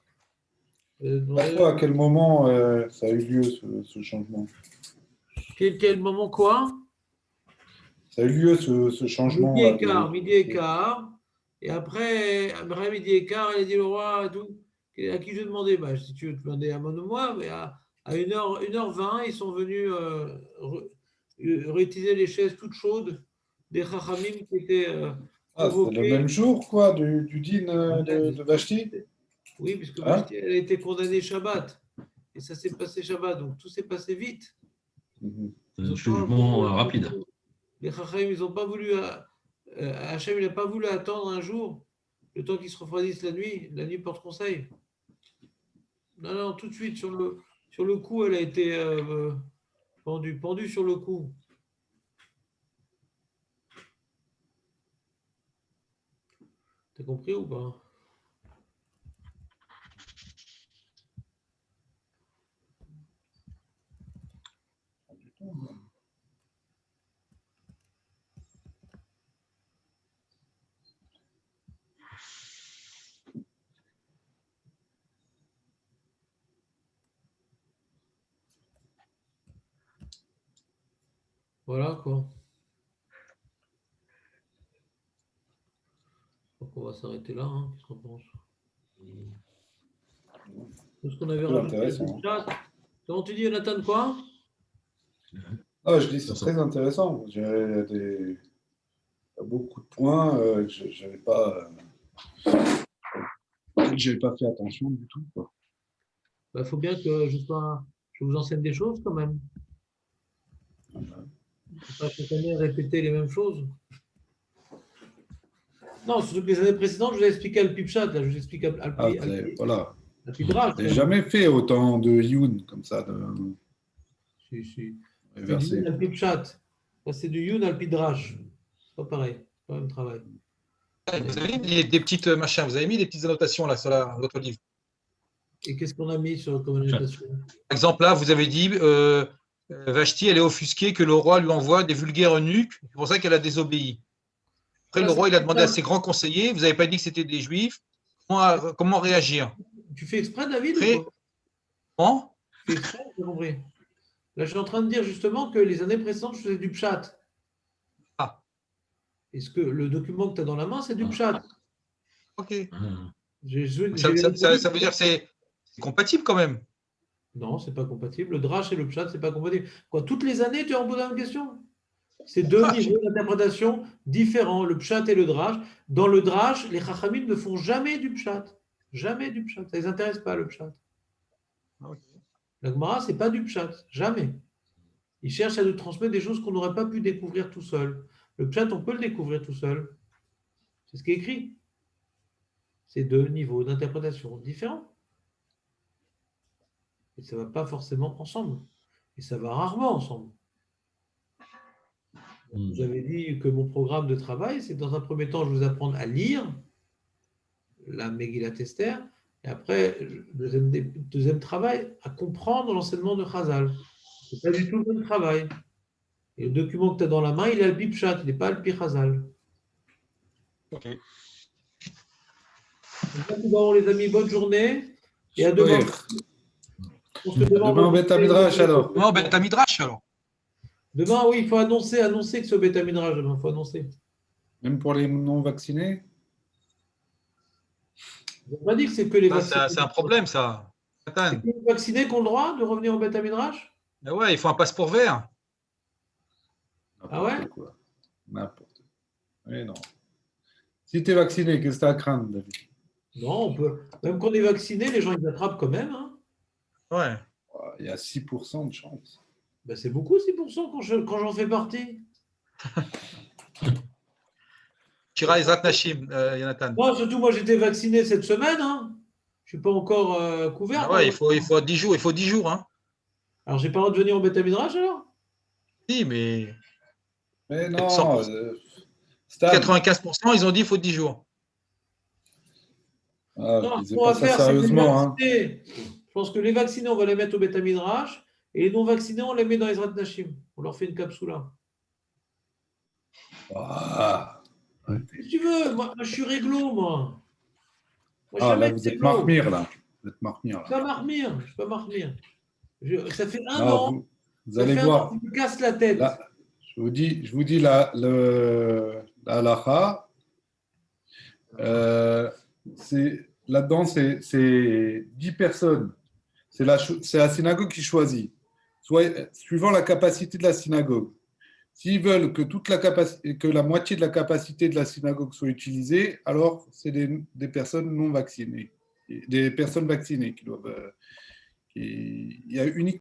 À quel moment ça a eu lieu, ce changement? Quel moment quoi? Ça a eu lieu, ce changement. Midi et quart. Et après midi et quart, il a dit le roi, tout, à qui je demandais, si tu veux te demander à mon ou moi, mais à 1h20, ils sont venus réutiliser les chaises toutes chaudes des Chachamim qui étaient c'est le même jour, quoi, du din de Vashti? Oui, puisque Vashti, elle a été condamnée Shabbat. Et ça s'est passé Shabbat, donc tout s'est passé vite. Un jugement rapide. Les Chachamim, ils n'ont pas voulu. Hachem, il n'a pas voulu attendre un jour, le temps qu'ils se refroidissent la nuit porte conseil. Non, tout de suite, sur le coup, elle a été pendue sur le coup. T'as compris ou pas? Voilà quoi. Donc on va s'arrêter là. Qu'est-ce qu'on pense? Tout ce qu'on avait rajouté à ce chat. Comment tu dis, Jonathan, quoi? Je dis c'est très intéressant. Il y a beaucoup de points que je n'avais pas fait attention du tout. Il faut bien que je vous enseigne des choses quand même. Pas chaque année répéter les mêmes choses. Non, surtout que les années précédentes, je vous ai expliqué Al-Pipchat, là, je vous explique Voilà. Al-Pidrash. Je n'ai jamais fait autant de Youn comme ça. Si. C'est du Youn Al-Pipchat. Ça, c'est du Youn Al-Pidrash. C'est pas pareil. C'est pas le même travail. Vous avez mis des petites machins, vous avez mis des petites annotations là sur votre livre. Et qu'est-ce qu'on a mis comme annotation? Par exemple, là, vous avez dit Vashti, elle est offusquée que le roi lui envoie des vulgaires eunuques. C'est pour ça qu'elle a désobéi. Après, le roi, il a demandé à ses grands conseillers, vous n'avez pas dit que c'était des juifs, comment réagir? Tu fais exprès, David? Comment? Tu fais exprès, j'ai compris. Là, je suis en train de dire justement que les années précédentes, je faisais du pshat. Est-ce que le document que tu as dans la main, c'est du pshat? Ok. Ça veut dire que c'est compatible quand même. Non, c'est pas compatible. Le drash et le pshat, c'est pas compatible. Quoi, toutes les années, tu en poses la même question? C'est deux niveaux d'interprétation différents, le pshat et le drash. Dans le drash, les chachamim ne font jamais du pshat. Jamais du pshat. Ça ne les intéresse pas, le pshat. La Gemara, ce n'est pas du pshat. Jamais. Ils cherchent à nous transmettre des choses qu'on n'aurait pas pu découvrir tout seul. Le pshat, on peut le découvrir tout seul. C'est ce qui est écrit. C'est deux niveaux d'interprétation différents. Et ça ne va pas forcément ensemble. Et ça va rarement ensemble. Vous avez dit que mon programme de travail, c'est dans un premier temps, je vais vous apprendre à lire la Megillat Esther, et après, deuxième travail, à comprendre l'enseignement de Chazal. Ce n'est pas du tout le même travail. Et le document que tu as dans la main, il a le Pshat, il n'est pas le Chazal. Ok. Bon, les amis, bonne journée. Et à demain. On se demande demain au Beth Midrash alors. Non, ben, t'as Midrash alors. Demain, oui, il faut annoncer que c'est au Beth Midrash demain, il faut annoncer. Même pour les non-vaccinés? On n'a pas dit que c'est que les Ça, vaccinés. c'est un problème, ça. C'est que les vaccinés qui ont le droit de revenir au Beth Midrash? Mais ouais, il faut un passeport vert. Ah ouais? N'importe quoi. N'importe quoi. Mais non. Si tu es vacciné, qu'est-ce que tu as à craindre, David? Non, on peut. Même quand on est vacciné, les gens ils attrapent quand même. Hein. Ouais. Il y a 6% de chance. Ben, c'est beaucoup, 6% quand j'en fais partie. Tira Ezrat Nashim, Jonathan. Moi, surtout, moi, j'étais vacciné cette semaine. Hein. Je ne suis pas encore couvert. Ah ouais, il faut 10 jours. Il faut 10 jours. Hein. Alors, j'ai pas le droit de venir au Beth Midrash alors? Si, mais Mais non. 95%, ils ont dit qu'il faut 10 jours. Non, Je ce qu'on va faire, c'est que les sérieusement. Hein. vaccinés, je pense que les vaccinés, on va les mettre au Beth Midrash. Et les non-vaccinés, on les met dans Ezrat Nashim. On leur fait une capsula. Ah. Si tu veux, moi, je suis réglo, moi. Là, vous êtes marmire, là. Vous êtes marmire, là. Je ne suis pas marmire. Ça fait un Non, an. vous allez voir. Tu me casses la tête. Là, je vous dis la halakha. Là-dedans, c'est 10 personnes. C'est la synagogue qui choisit, suivant la capacité de la synagogue. S'ils veulent que la moitié de la capacité de la synagogue soit utilisée, alors c'est des personnes non vaccinées, des personnes vaccinées qui doivent. Il y a uniquement